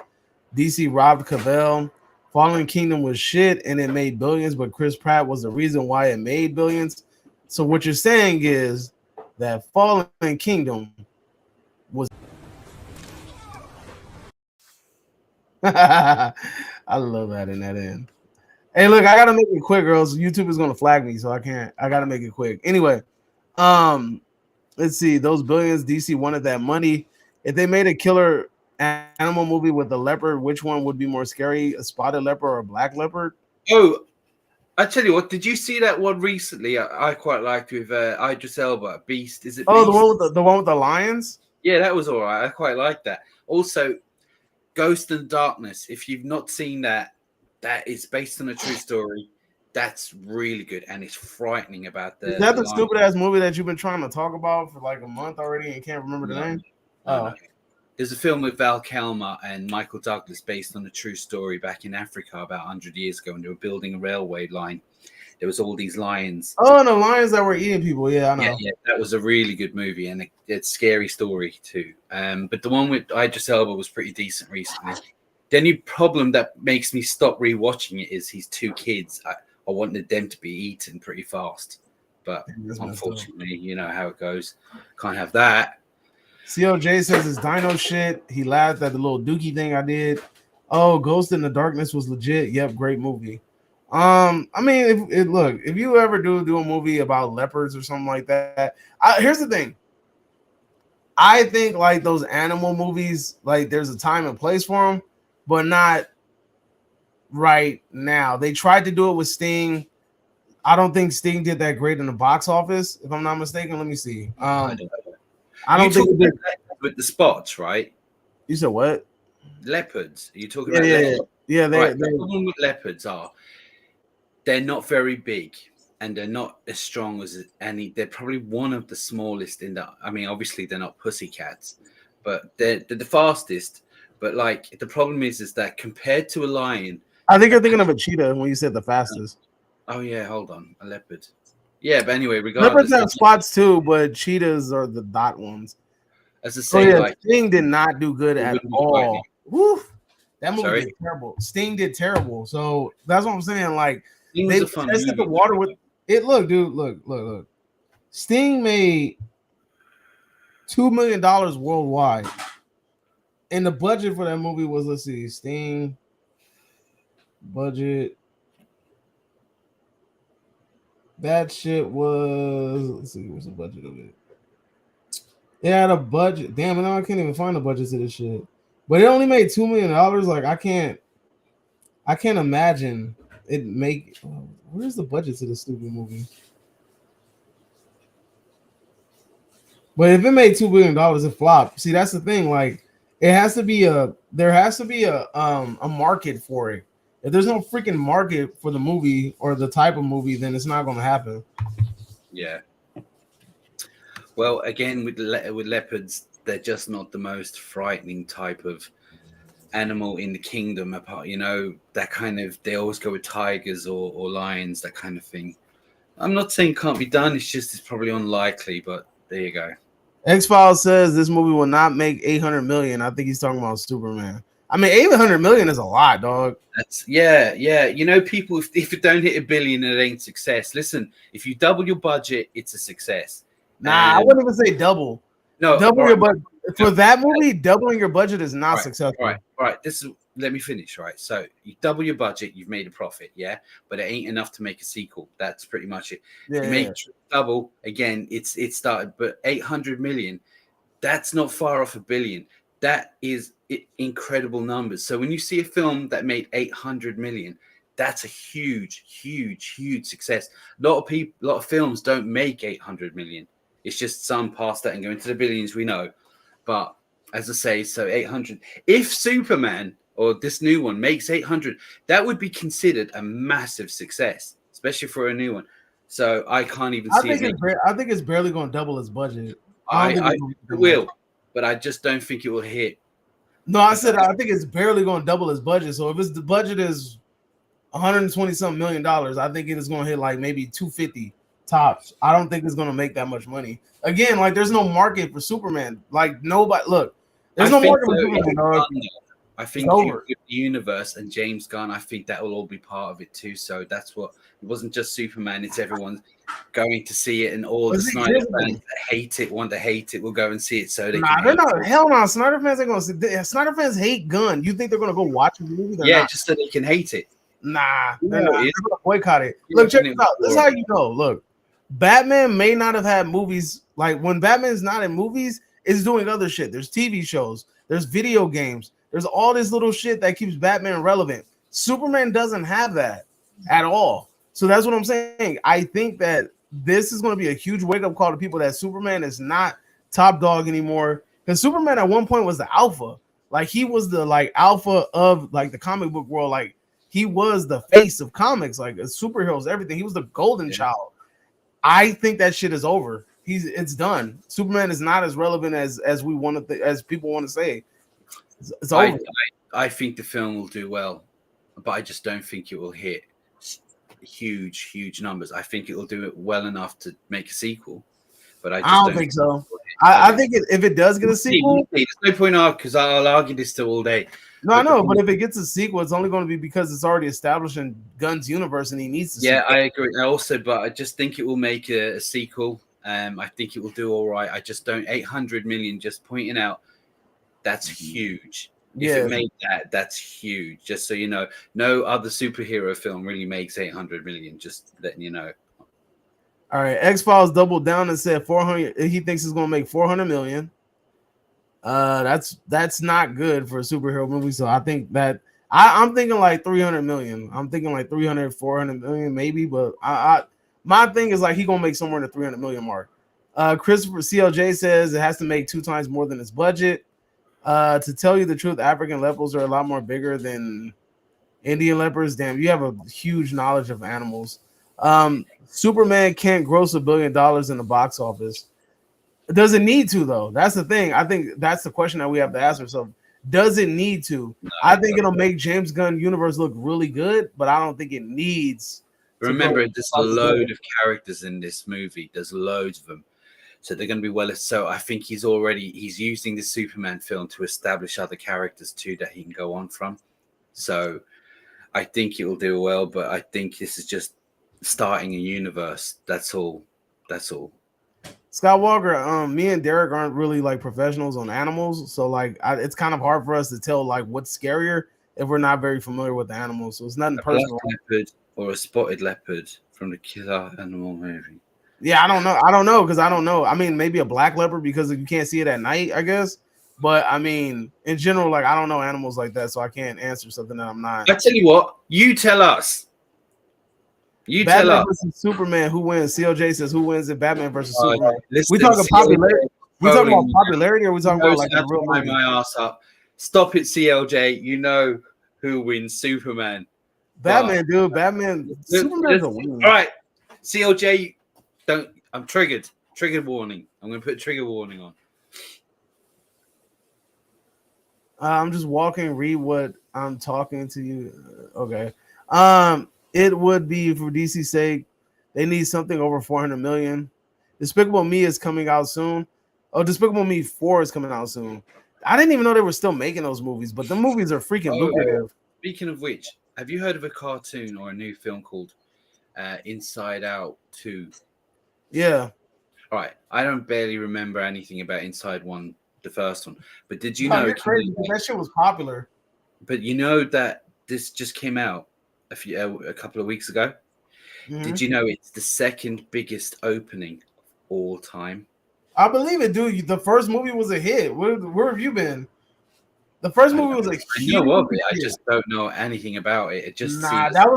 DC robbed Cavell. Fallen Kingdom was shit and it made billions, but Chris Pratt was the reason why it made billions. So what you're saying is that Fallen Kingdom was I love adding that in. Hey, look, I gotta make it quick, girls. YouTube is gonna flag me, so I gotta make it quick. Anyway, let's see. Those billions, DC wanted that money. If they made a killer animal movie with a leopard, which one would be more scary, a spotted leopard or a black leopard? Oh, I tell you what, did you see that one recently? I quite liked with Idris Elba, Beast. Is it Beast? Oh, the one with the lions? Yeah, that was all right. I quite liked that. Also, Ghost in the Darkness. If you've not seen that, that is based on a true story. That's really good, and it's frightening about the. Is that the stupid ass movie that you've been trying to talk about for like a month already and can't remember the name? No. There's a film with Val Kilmer and Michael Douglas based on a true story back in Africa about 100 years ago, and they were building a railway line. There was all these lions. Oh, and the lions that were eating people. Yeah, I know. Yeah, that was a really good movie, and it's a scary story too. But the one with Idris Elba was pretty decent recently. The only problem that makes me stop rewatching it is his two kids. I wanted them to be eaten pretty fast, but unfortunately, you know how it goes. Can't have that. CLJ says it's dino shit. He laughed at the little dookie thing I did. Oh, Ghost in the Darkness was legit. Yep, great movie. I mean, if you ever do a movie about leopards or something like that, here's the thing. I think like those animal movies, like there's a time and place for them, but not right now. They tried to do it with Sting. I don't think Sting did that great in the box office, if I'm not mistaken. Let me see. I don't think with the spots, right? You said what? Leopards. Are you talking about leopards? Yeah. The problem with leopards are they're not very big and they're not as strong as any. They're probably one of the smallest in the. I mean, obviously they're not pussycats, but they're the fastest. But like the problem is that compared to a lion, I think you're thinking of a cheetah when you said the fastest. oh yeah, hold on, a leopard. Yeah, but anyway, Leopards regardless, have spots too, but cheetahs are the dot ones. as I Oh say, yeah, like Sting did not do good it at wouldn't be all. frightening. Woof. That movie Sorry? did terrible. Sting did terrible. So that's what I'm saying. Like It they was a fun tested the movie. water with it. Look, dude, look. Sting made $2 million worldwide. And the budget for that movie was, let's see, Sting budget. That shit was, let's see, what's the budget of it? It had a budget. Damn, now I can't even find the budget to this shit. But it only made $2 million. Like I can't imagine it make. Where's the budget to this stupid movie? But if it made $2 billion, it flopped. See, that's the thing. Like, there has to be a market for it. If there's no freaking market for the movie or the type of movie, then it's not going to happen. Yeah. Well, again, with leopards, they're just not the most frightening type of animal in the kingdom. Apart, that kind of, they always go with tigers or lions, that kind of thing. I'm not saying it can't be done. It's probably unlikely, but there you go. X-Files says this movie will not make 800 million. I think he's talking about Superman. I mean, 800 million is a lot, dog. That's yeah. People, if it don't hit $1 billion, it ain't success. Listen, if you double your budget, it's a success. Nah, I wouldn't even say double. No, double your budget for that movie. Doubling your budget is not successful. All right. Let me finish. Right, so you double your budget, you've made a profit, yeah, but it ain't enough to make a sequel. That's pretty much it. Yeah, you make double again. It started, but 800 million. That's not far off $1 billion. That is incredible numbers. So when you see a film that made 800 million, that's a huge success. A lot of films don't make 800 million. It's just some past that and go into the billions, we know. But as I say, so 800. If Superman or this new one makes 800, that would be considered a massive success, especially for a new one. So I can't even see it. I think it's barely going to double its budget. I will, but I just don't think it will hit. No, I said I think it's barely going to double its budget. So if the budget is 120-something million dollars, I think it is going to hit like maybe 250 tops. I don't think it's going to make that much money. Again, like there's no market for Superman. Like nobody, look, there's no market for Superman. I think the universe and James Gunn, I think that will all be part of it too. So that's what, it wasn't just Superman, it's everyone going to see it, and all the Snyder fans that want to hate it will go and see it. So they they're not. Hell no, Snyder fans ain't going to see. Snyder fans hate Gunn. You think they're going to go watch the movie? Just so they can hate it. Nah, they're not. They're going to boycott it. Look, check this out. This is how you know. Look, Batman may not have had movies. Like when Batman's not in movies, it's doing other shit. There's TV shows. There's video games. There's all this little shit that keeps Batman relevant. Superman doesn't have that at all. So that's what I'm saying. I think that this is going to be a huge wake-up call to people that Superman is not top dog anymore. Because Superman at one point was the alpha. Like he was the alpha of the comic book world. Like he was the face of comics, like superheroes, everything. He was the golden child. I think that shit is over. It's done. Superman is not as relevant as we want to as people want to say. It's over. I think the film will do well, but I just don't think it will hit huge numbers. I think it will do it well enough to make a sequel, but I don't think so. I think if it does get a sequel, there's no point out because I'll argue this till all day. No, I know, but if it gets a sequel, it's only going to be because it's already established in Gunn's universe and he needs to. Yeah, I agree. But I just think it will make a sequel. I think it will do all right. I just don't. 800 million, just pointing out, that's huge. If it made that's huge. Just so you know, no other superhero film really makes 800 million. Just letting you know. All right, X-Files doubled down and said 400. He thinks it's going to make 400 million. That's not good for a superhero movie. So I think that I'm thinking like 300 million. I'm thinking like 300, 400 million maybe. But my thing is like he gonna make somewhere in the 300 million mark. Christopher CLJ says it has to make 2 times more than its budget. To tell you the truth, African leopards are a lot more bigger than Indian leopards. Damn, you have a huge knowledge of animals. Superman can't gross $1 billion in the box office. Does it need to though? That's the thing. I think that's the question that we have to ask ourselves. Does it need to? No, I it think it'll doesn't. make James Gunn universe look really good, but I don't think it needs to Remember, go. there's a load of characters in this movie. There's loads of them. So they're going to be well. So I think he's using the Superman film to establish other characters too that he can go on from. So I think it will do well, but I think this is just starting a universe. That's all. That's all. Scott Walker, me and Derek aren't really like professionals on animals, so like it's kind of hard for us to tell like what's scarier if we're not very familiar with the animals. So it's nothing A personal. black leopard or a spotted leopard from the Killer Animal movie. Yeah, I don't know. I don't know because I don't know. I mean, maybe a black leopard because you can't see it at night, I guess. But I mean, in general, like I don't know animals like that, so I can't answer something that I'm not. I tell you what, you tell us. You Batman tell us. versus Superman, who wins? CLJ says who wins in Batman versus Oh, Superman. listen, We talking CLJ popularity? We talking about trolling popularity, or we talking about like a That's real why movie? my ass up. Stop it, CLJ. You know who wins, Superman. Batman, dude. Batman. Superman's a All win. right, CLJ. Don't. I'm triggered. Trigger warning. I'm going to put a trigger warning on. I'm just walking. Read what I'm talking to you. Okay. It would be for DC's sake. They need something over 400 million. Despicable Me is coming out soon. Oh, Despicable Me 4 is coming out soon. I didn't even know they were still making those movies, but the movies are freaking lucrative. Speaking of which, have you heard of a cartoon or a new film called Inside Out 2? Yeah. All right. I don't barely remember anything about Inside One, the first one. But did you No, know? you're crazy, that shit was popular. But you know that this just came out a couple of weeks ago. Mhm. Did you know it's the second biggest opening of all time? I believe it, dude. The first movie was a hit. Where have you been? The first movie was a I know of it. I hit. just don't know anything about it. It just Nah, seems that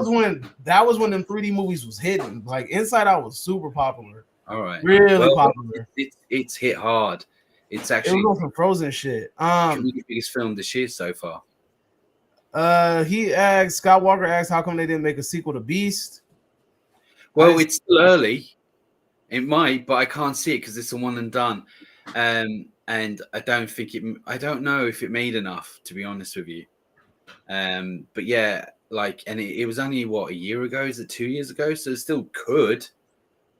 was when them 3D movies was hitting. Like Inside Out was super popular. all right. Really popular. It's hit hard. It's It actually was on some Frozen shit. the biggest film this year so far. Scott Walker asked how come they didn't make a sequel to Beast. Well, it's still early. It might, but I can't see it because it's a one and done. And I don't think I don't know if it made enough, to be honest with you. But yeah, like, and it was only what, a year ago? Is it 2 years ago? So it still could,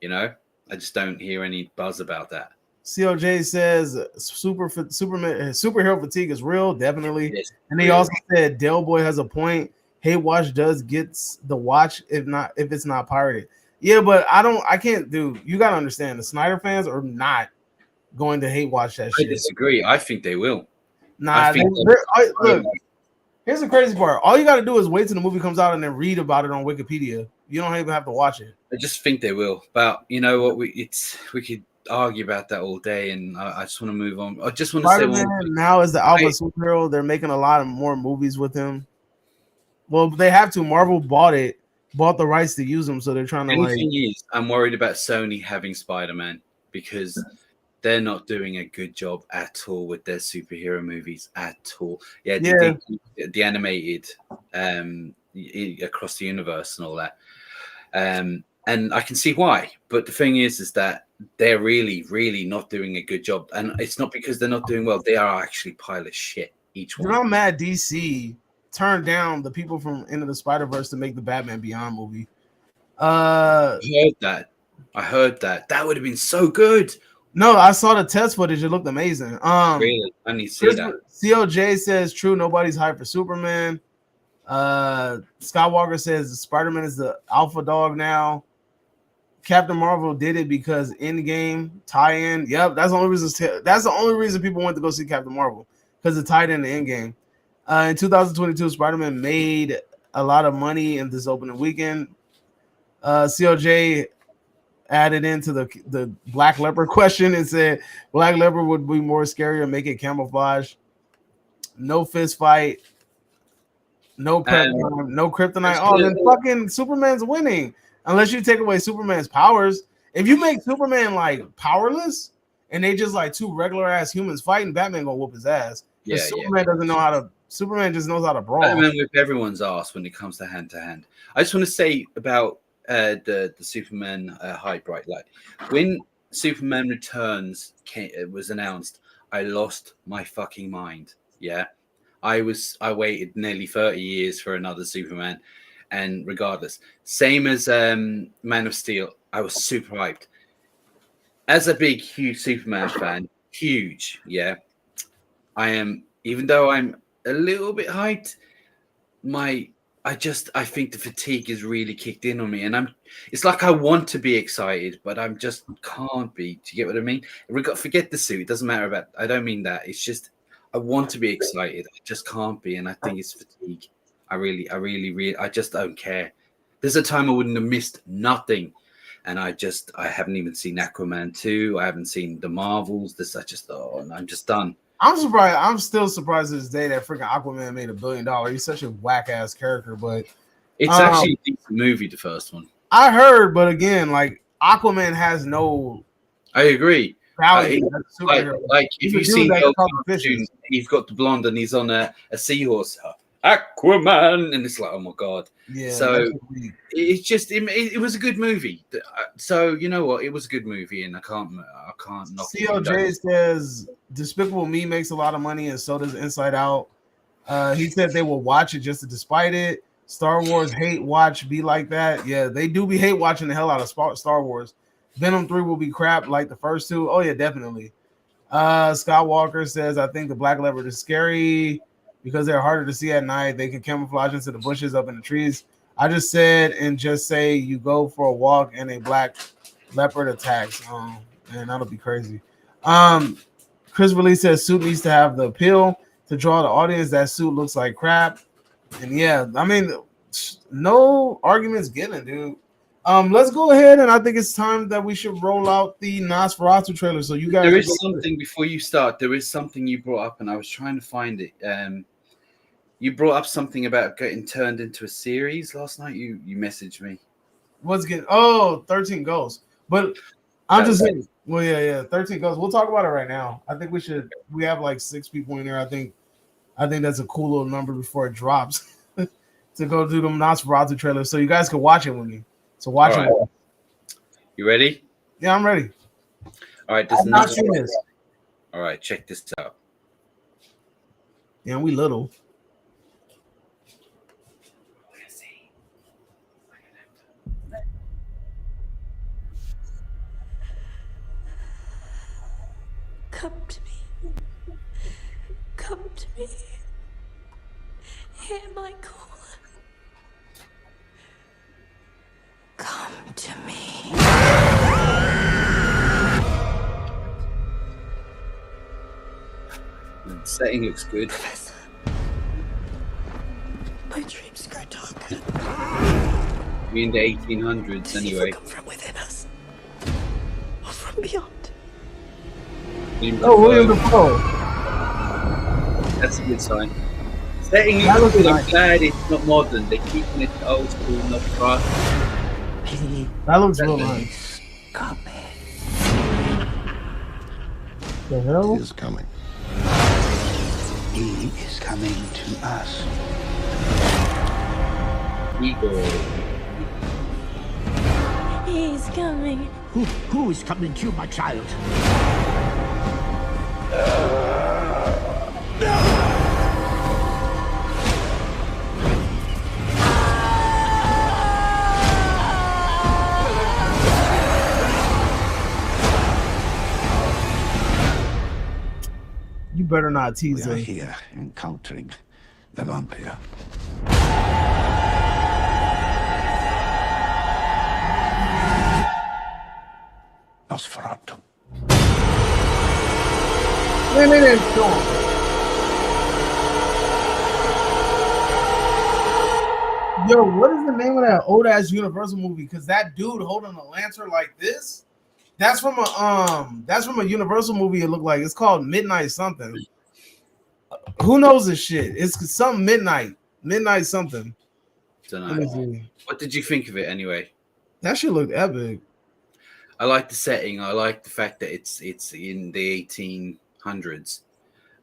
you know. I just don't hear any buzz about that. COJ says superhero fatigue is real, definitely. Yes, And they also said Del Boy has a point. Hate Watch does gets the watch if it's not pirated. Yeah, but I can't do. You gotta understand, the Snyder fans are not going to hate watch that I shit. disagree. I think they will. Nah, look. Here's the crazy part. All you got to do is wait till the movie comes out and then read about it on Wikipedia. You don't even have to watch it. I just think they will. But you know what? We could argue about that all day, and I just want to move on. I just want to say now is the alpha superhero. They're making a lot of more movies with him. Well, they have to. Marvel bought the rights to use them, so they're trying to I'm worried about Sony having Spider-Man because they're not doing a good job at all with their superhero movies at all. Yeah. The animated across the universe and all that. And I can see why. But the thing is that they're really, really not doing a good job. And it's not because they're not doing well. They are actually pile of shit, each one. I'm mad DC turned down the people from Into the Spider-Verse to make the Batman Beyond movie. I heard that. That would have been so good. No, I saw the test footage. It looked amazing. Really? I need to see that. COJ says true. Nobody's hyped for Superman. Scott Walker says Spider-Man is the alpha dog now. Captain Marvel did it because Endgame tie-in. Yep, that's the only reason. That's the only reason people went to go see Captain Marvel, because it tied in the Endgame. In 2022, Spider-Man made a lot of money in this opening weekend. COJ added into the Black Leopard question and said Black Leopard would be more scary or make it camouflage. No fist fight. No no kryptonite. Oh, then fucking Superman's winning. Unless you take away Superman's powers. If you make Superman like powerless and they just like two regular ass humans fighting, Batman gonna whoop his ass. Yeah, Superman doesn't know how to. Superman just knows how to brawl. Batman whip everyone's ass when it comes to hand. I just want to say about the Superman hype, right? Like when Superman Returns was announced, I lost my fucking mind. Yeah. I waited nearly 30 years for another Superman, and regardless, same as Man of Steel, I was super hyped. As a big, huge Superman fan, huge, yeah, I am. Even though I'm a little bit hyped, my I think the fatigue is really kicked in on me, and it's like I want to be excited, but I'm just can't be. Do you get what I mean? Forget the suit. It doesn't matter about. I don't mean that. It's just I want to be excited. I just can't be, and I think it's fatigue. I just don't care. There's a time I wouldn't have missed nothing, and I haven't even seen Aquaman 2. I haven't seen the Marvels. And I'm just done. I'm surprised. I'm still surprised to this day that freaking Aquaman made $1 billion. He's such a whack ass character, but it's actually a decent movie, the first one. I heard, but again, like Aquaman has no. I agree. Value. Like if you see he's got the blonde and he's on a seahorse. Aquaman, and it's like, oh my god. Yeah. So it's just it was a good movie. So you know what, it was a good movie, and I can't knock it. CLJ says Despicable Me makes a lot of money, and so does Inside Out. He said they will watch it just to despite it. Star Wars hate watch be like that. Yeah, they do be hate watching the hell out of Star Wars. Venom 3 will be crap like the first two. Oh yeah, definitely. Scott Walker says I think the Black Leopard is scary because they're harder to see at night. They can camouflage into the bushes up in the trees. I just said and just say you go for a walk and a black leopard attacks. Man, that'll be crazy. Chris Release says suit needs to have the appeal to draw the audience. That suit looks like crap. And yeah, I mean, no arguments given, dude. Let's go ahead, and I think it's time that we should roll out the Nosferatu trailer. So you guys, there is something before you start. There is something you brought up, and I was trying to find it. You brought up something about getting turned into a series last night. You messaged me. What's getting 13 Ghosts. But I'm just saying, well, yeah, 13 Ghosts. We'll talk about it right now. I think we have like 6 people in there. I think that's a cool little number before it drops to go do the Nosferatu trailer. So you guys can watch it with me. So watch it. Right. You ready? Yeah, I'm ready. All right, I've not seen this. All right, check this out. Yeah, we little. Come to me. Come to me. Hear my call. Come to me. The setting looks good. Professor, my dreams grow darker. We're in the 1800s anyway. Come from within us or from beyond. William Dafoe. That's a good sign. Setting looks good. I'm glad it's not modern. They're keeping it old school, not fast. That looks real nice. The hell? He is coming. He is coming to us. Igor. He's coming. Who is coming to you, my child? You better not tease We are me. here encountering the vampire. Nosferatu. Wait. Yo, what is the name of that old ass Universal movie? Because that dude holding a lantern like this, that's from a Universal movie. It looked like it's called Midnight something. Who knows this shit? It's something midnight something. Don't know. What did you think of it anyway? That shit looked epic. I like the setting. I like the fact that it's in the 1800s.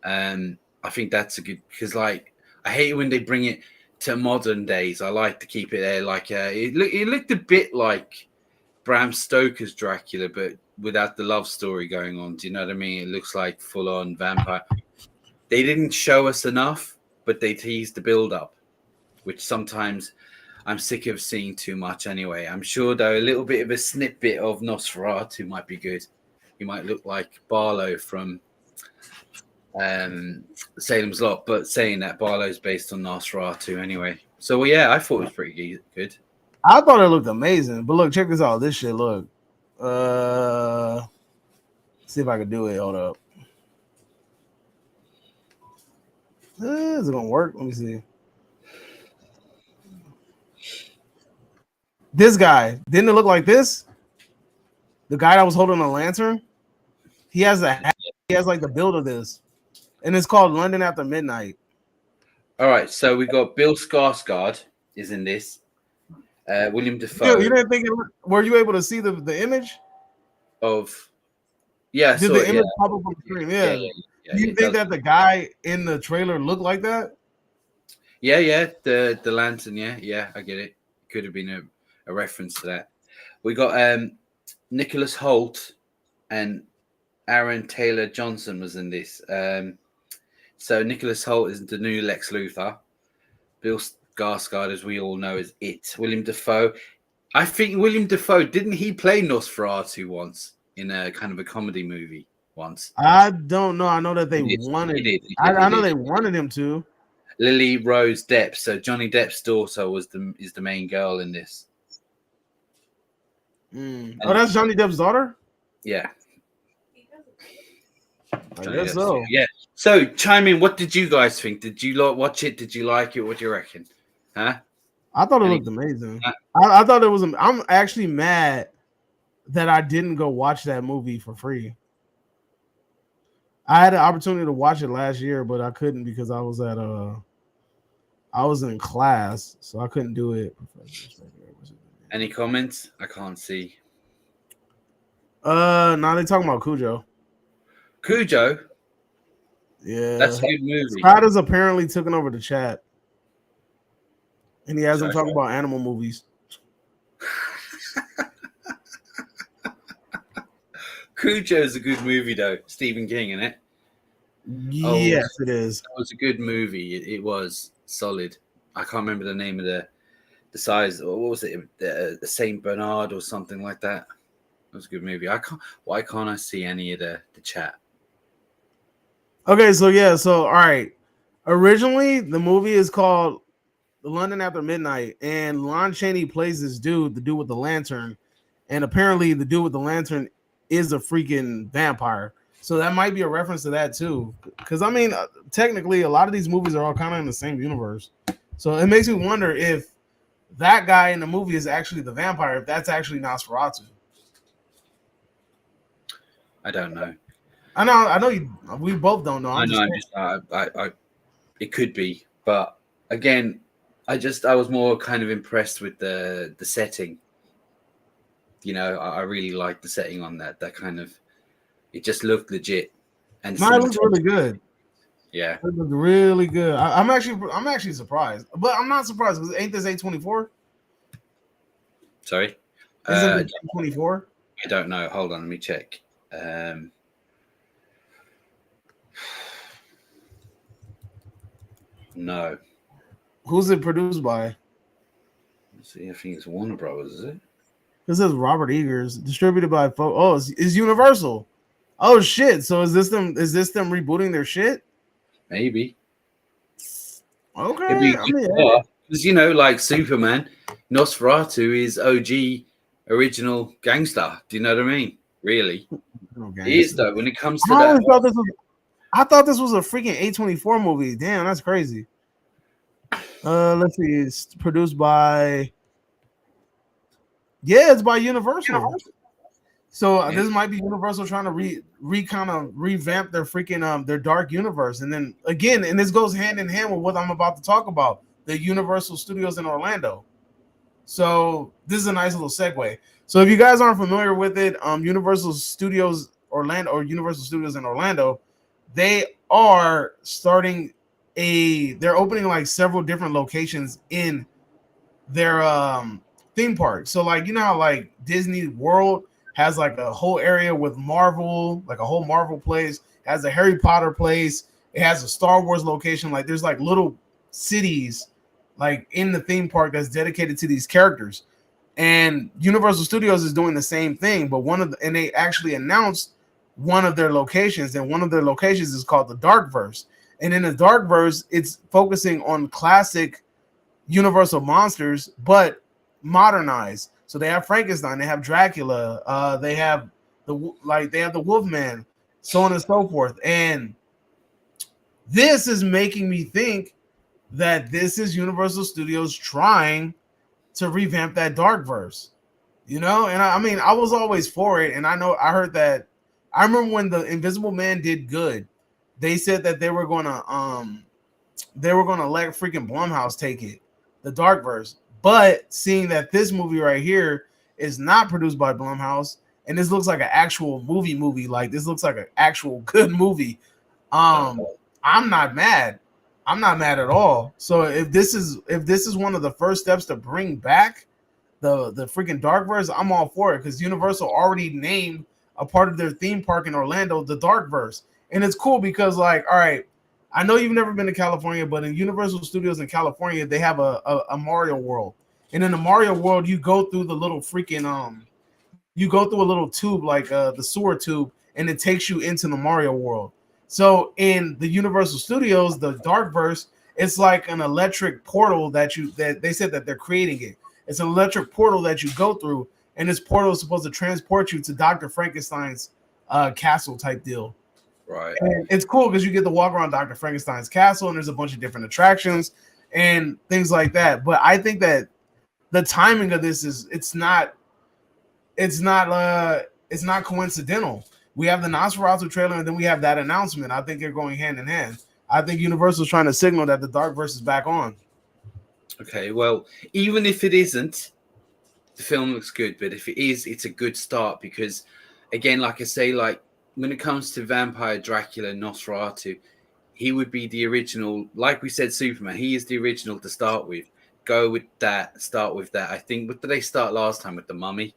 I think that's a good, because like I hate it when they bring it to modern days. I like to keep it there. Like it looked a bit like Bram Stoker's Dracula, but without the love story going on. Do you know what I mean? It looks like full on vampire. They didn't show us enough. but they tease the build up, which sometimes I'm sick of seeing too much anyway. I'm sure, though, a little bit of a snippet of Nosferatu might be good. He might look like Barlow from Salem's Lot, but saying that Barlow's based on Nosferatu anyway. So, well, yeah, I thought it was pretty good. I thought it looked amazing. But look, check this out. This shit, look. See if I can do it. Hold up. Is it gonna work? Let me see. This guy, didn't it look like this? The guy that was holding a lantern, he has like the build of this, and it's called London After Midnight. All right, so we got Bill Skarsgård is in this. William Dafoe. You didn't think it? Were you able to see the image? Of yeah, Did so the image pop up on the screen? Yeah. Do you think that the guy in the trailer looked like that? Yeah, the lantern, yeah, I get it. Could have been a reference to that. We got Nicholas Hoult and Aaron Taylor Johnson was in this. So Nicholas Hoult is the new Lex Luthor. Bill Skarsgård, as we all know, is it. William Dafoe. I think William Dafoe, didn't he play Nosferatu once in a kind of a comedy movie once? I don't know. I know that they wanted. He did. I know they wanted him to. Lily Rose Depp. So Johnny Depp's daughter is the main girl in this. Oh, that's Johnny Depp's daughter? Yeah. I guess so. Yeah. So chime in. What did you guys think? Did you watch it? Did you like it? What do you reckon? Huh? I thought it looked amazing. I thought it was. I'm actually mad that I didn't go watch that movie for free. I had an opportunity to watch it last year, but I couldn't because I was in class, so I couldn't do it. Any comments? I can't see. Now they talking about Cujo. Cujo? Yeah. That's a good movie. Scott has apparently taken over the chat. And he has them talking about animal movies. Cujo is a good movie, though. Stephen King, isn't it? Yes, it is. It was a good movie. It was solid. I can't remember the name of the size. What was it? The Saint Bernard or something like that. It was a good movie. Why can't I see any of the chat? Okay, so all right. Originally, the movie is called London After Midnight, and Lon Chaney plays this dude, the dude with the lantern, and apparently the dude with the lantern is a freaking vampire. So that might be a reference to that too, because I mean, technically, a lot of these movies are all kind of in the same universe. So it makes me wonder if that guy in the movie is actually the vampire, if that's actually Nosferatu. I don't know. I know. We both don't know. It could be, but again, I was more kind of impressed with the setting. You know, I really liked the setting on that. That kind of, it just looked legit. And it looked really good. Yeah, it looked really good. I'm actually surprised, but I'm not surprised because ain't this A24? Sorry, is it A24? I don't know. Hold on, let me check. No. Who's it produced by? Let's see, I think it's Warner Brothers, is it? This is Robert Eggers, distributed by it's Universal. Oh shit! So is this them rebooting their shit? Maybe. Okay. Because like Superman, Nosferatu is OG original gangster. Do you know what I mean? Really? He is though. When it comes to that, I thought this was a freaking A24 movie. Damn, that's crazy. Let's see. It's produced by. Yeah, it's by Universal. So this might be Universal trying to kind of revamp their freaking their dark universe, and then again, and this goes hand in hand with what I'm about to talk about, the Universal Studios in Orlando. So this is a nice little segue. So if you guys aren't familiar with it, Universal Studios Orlando or Universal Studios in Orlando, they are they're opening like several different locations in their theme park. So like how like Disney World has like a whole area with Marvel, like a whole Marvel place, has a Harry Potter place, It has a Star Wars location. Like there's like little cities like in the theme park that's dedicated to these characters. And Universal Studios is doing the same thing, but and they actually announced one of their locations, and one of their locations is called the Darkverse. And in the Darkverse, it's focusing on classic Universal monsters, but modernized. So they have Frankenstein, they have Dracula, they have the Wolfman, so on and so forth. And this is making me think that this is Universal Studios trying to revamp that Darkverse, And I mean, I was always for it, and I heard that. I remember when the Invisible Man did good, they said that they were gonna let freaking Blumhouse take it, the Darkverse. But seeing that this movie right here is not produced by Blumhouse, and this looks like an actual movie, like this looks like an actual good movie. I'm not mad. I'm not mad at all. So if this is one of the first steps to bring back the freaking Darkverse, I'm all for it, because Universal already named a part of their theme park in Orlando the Darkverse. And it's cool because, like, all right, I know you've never been to California, but in Universal Studios in California, they have a Mario World. And in the Mario World, you go through the little freaking you go through a little tube, like the sewer tube, and it takes you into the Mario World. So in the Universal Studios, the Darkverse, it's like an electric portal that they said that they're creating it. It's an electric portal that you go through, and this portal is supposed to transport you to Dr. Frankenstein's castle type deal. Right. And it's cool because you get to walk around Dr. Frankenstein's castle, and there's a bunch of different attractions and things like that. But I think that the timing of this is it's not coincidental. We have the Nosferatu trailer, and then we have that announcement. I think they're going hand in hand. I think Universal's trying to signal that the Darkverse is back on. Okay, well, even if it isn't, the film looks good. But if it is, it's a good start because, again, like I say, like when it comes to Vampire Dracula, Nosferatu, he would be the original. Like we said, Superman, he is the original to start with. Go with that. Start with that. I think. What did they start last time with the Mummy?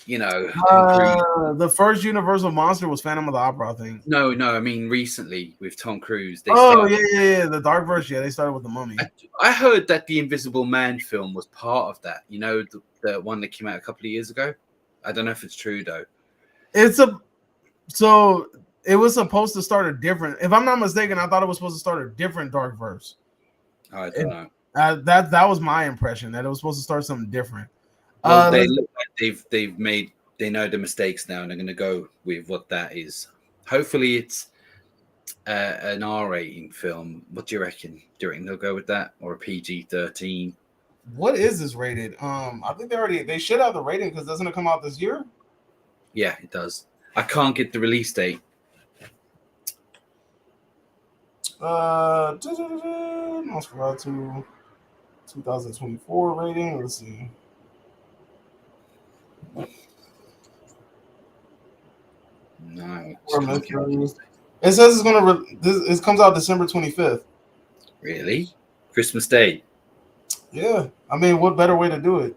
The first Universal monster was Phantom of the Opera, I think. No, I mean recently with Tom Cruise. Yeah, the Darkverse. Yeah, they started with the Mummy. I heard that the Invisible Man film was part of that. The one that came out a couple of years ago. I don't know if it's true though. So it was supposed to start a different. If I'm not mistaken, I thought it was supposed to start a different Darkverse. I don't know. That was my impression, that it was supposed to start something different. Well, they look like they know the mistakes now, and they're going to go with what that is. Hopefully, it's an R-rating film. What do you reckon? Do you reckon they'll go with that, or a PG-13? What is this rated? I think they should have the rating because doesn't it come out this year? Yeah, it does. I can't get the release date. Nosferatu 2024 rating. Let's see. No, it says it's gonna. It comes out December 25th. Really? Christmas Day? Yeah, I mean, what better way to do it?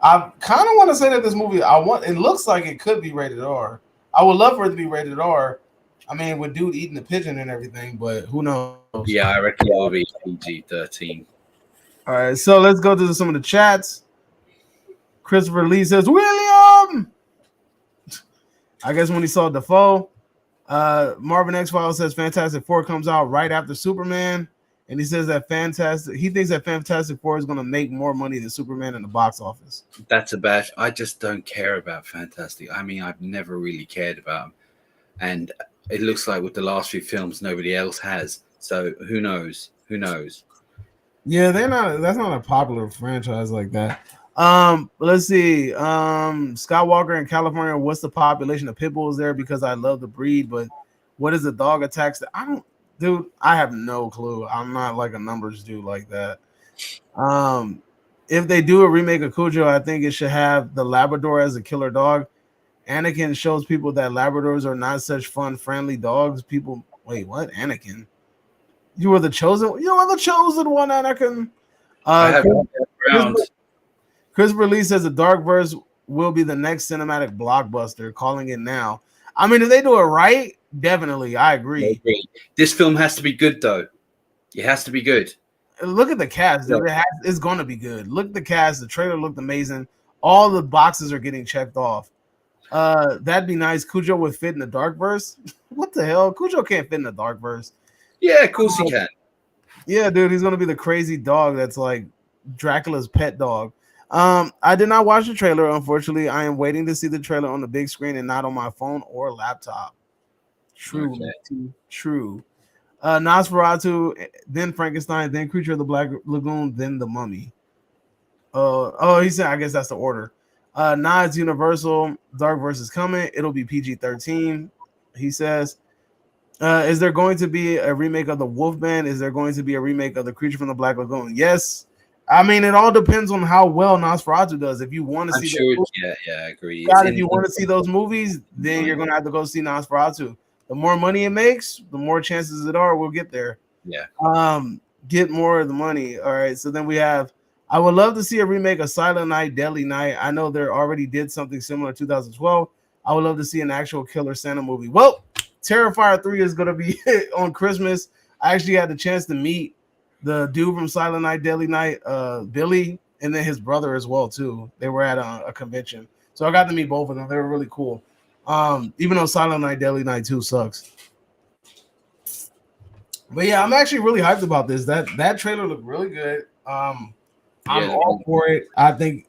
I kind of want to say that this movie, it looks like it could be rated R. I would love for it to be rated R. I mean, with dude eating the pigeon and everything, but who knows? Yeah, I reckon it will be PG-13. All right, so let's go to some of the chats. Christopher Lee says, William! I guess when he saw Defoe. Marvin X-Files says Fantastic Four comes out right after Superman. And he says that he thinks that Fantastic Four is going to make more money than Superman in the box office. That's a bash. I just don't care about Fantastic. I mean, I've never really cared about them. And it looks like with the last few films, nobody else has. So who knows? Who knows? Yeah, that's not a popular franchise like that. Let's see. Scott Walker in California, what's the population of pit bulls there? Because I love the breed, but what is the dog attacks? Dude, I have no clue. I'm not like a numbers dude like that. If they do a remake of Cujo, I think it should have the Labrador as a killer dog. Anakin shows people that Labradors are not such fun, friendly dogs. People, wait, what? Anakin? You are the chosen one, Anakin. Christopher Lee says the Darkverse will be the next cinematic blockbuster, calling it now. I mean, if they do it right, definitely, I agree. This film has to be good, though. It has to be good. Look at the cast, dude. It's going to be good. Look at the cast. The trailer looked amazing. All the boxes are getting checked off. That'd be nice. Cujo would fit in the dark verse. What the hell? Cujo can't fit in the dark verse. Yeah, of course he can. Yeah, dude, he's gonna be the crazy dog that's like Dracula's pet dog. I did not watch the trailer, unfortunately. I am waiting to see the trailer on the big screen and not on my phone or laptop. True, true. Nosferatu, then Frankenstein, then Creature of the Black Lagoon, then the Mummy. He said, I guess that's the order. Nods Universal, Dark Verse coming. It'll be PG-13. He says. Is there going to be a remake of the Wolfman? Is there going to be a remake of the Creature from the Black Lagoon? Yes. I mean, it all depends on how well Nosferatu does. If you want to see, I agree. If you want to see those movies, then you're gonna have to go see Nosferatu. The more money it makes, the more chances it are we'll get there. Yeah. Get more of the money. All right. So then we have. I would love to see a remake of Silent Night, Deadly Night. I know they already did something similar in 2012. I would love to see an actual Killer Santa movie. Well, Terrifier 3 is going to be on Christmas. I actually had the chance to meet the dude from Silent Night, Deadly Night, Billy, and then his brother as well, too. They were at a convention. So I got to meet both of them. They were really cool. Even though Silent Night, Deadly Night 2 sucks. But yeah, I'm actually really hyped about this. That trailer looked really good. I'm all for it. I think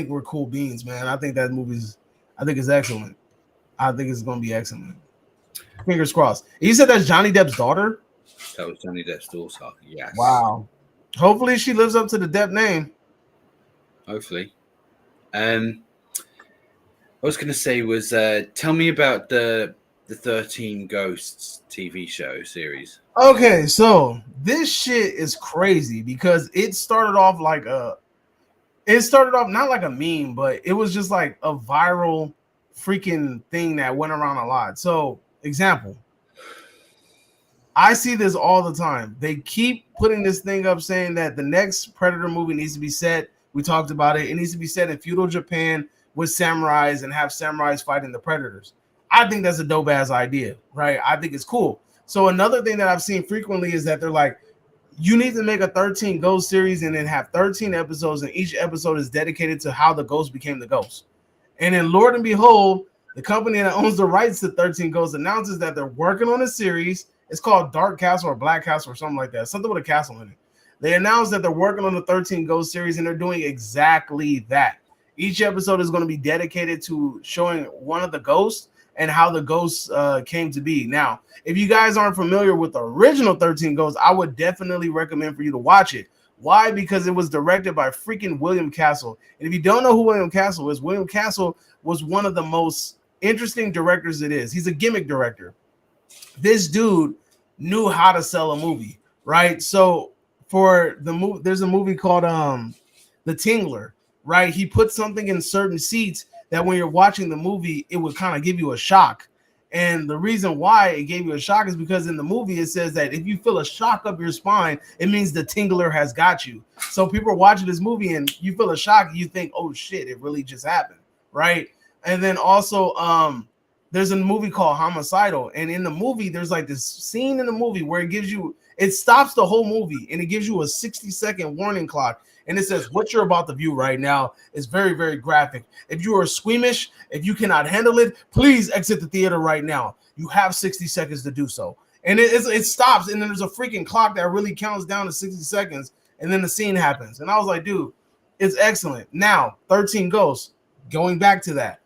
we're cool beans, man. I think it's excellent. I think it's going to be excellent. Fingers crossed. You said that's Johnny Depp's daughter? That was Johnny Depp's daughter, yes. Wow. Hopefully she lives up to the Depp name. Hopefully. I was going to say was, tell me about the 13 Ghosts TV show series. Okay, so this shit is crazy because it started off not like a meme, but it was just like a viral freaking thing that went around a lot. So example, I see this all the time. They keep putting this thing up saying that the next Predator movie needs to be set. We talked about it. It needs to be set in feudal Japan with samurais and have samurais fighting the predators. I think that's a dope ass idea, right? I think it's cool. So another thing that I've seen frequently is that they're like, you need to make a 13 Ghost series and then have 13 episodes, and each episode is dedicated to how the ghost became the ghost. And then, Lord and behold, the company that owns the rights to 13 Ghosts announces that they're working on a series. It's called Dark Castle or Black Castle or something like that. Something with a castle in it. They announced that they're working on the 13 Ghost series, and they're doing exactly that. Each episode is going to be dedicated to showing one of the ghosts and how the ghosts came to be. Now, if you guys aren't familiar with the original 13 Ghosts, I would definitely recommend for you to watch it. Why? Because it was directed by freaking William Castle. And if you don't know who William Castle is, William Castle was one of the most interesting directors it is. He's a gimmick director. This dude knew how to sell a movie, right? So for the movie, there's a movie called The Tingler, right? He put something in certain seats that when you're watching the movie, it would kind of give you a shock. And the reason why it gave you a shock is because in the movie, it says that if you feel a shock up your spine, it means the tingler has got you. So people are watching this movie and you feel a shock, you think, oh shit, it really just happened, right? And then also, there's a movie called Homicidal. And in the movie, there's like this scene in the movie where it stops the whole movie and it gives you a 60-second warning clock. And it says, what you're about to view right now is very, very graphic. If you are squeamish, if you cannot handle it, please exit the theater right now. You have 60 seconds to do so. And it stops, and then there's a freaking clock that really counts down to 60 seconds, and then the scene happens. And I was like, dude, it's excellent. Now, 13 Ghosts, going back to that.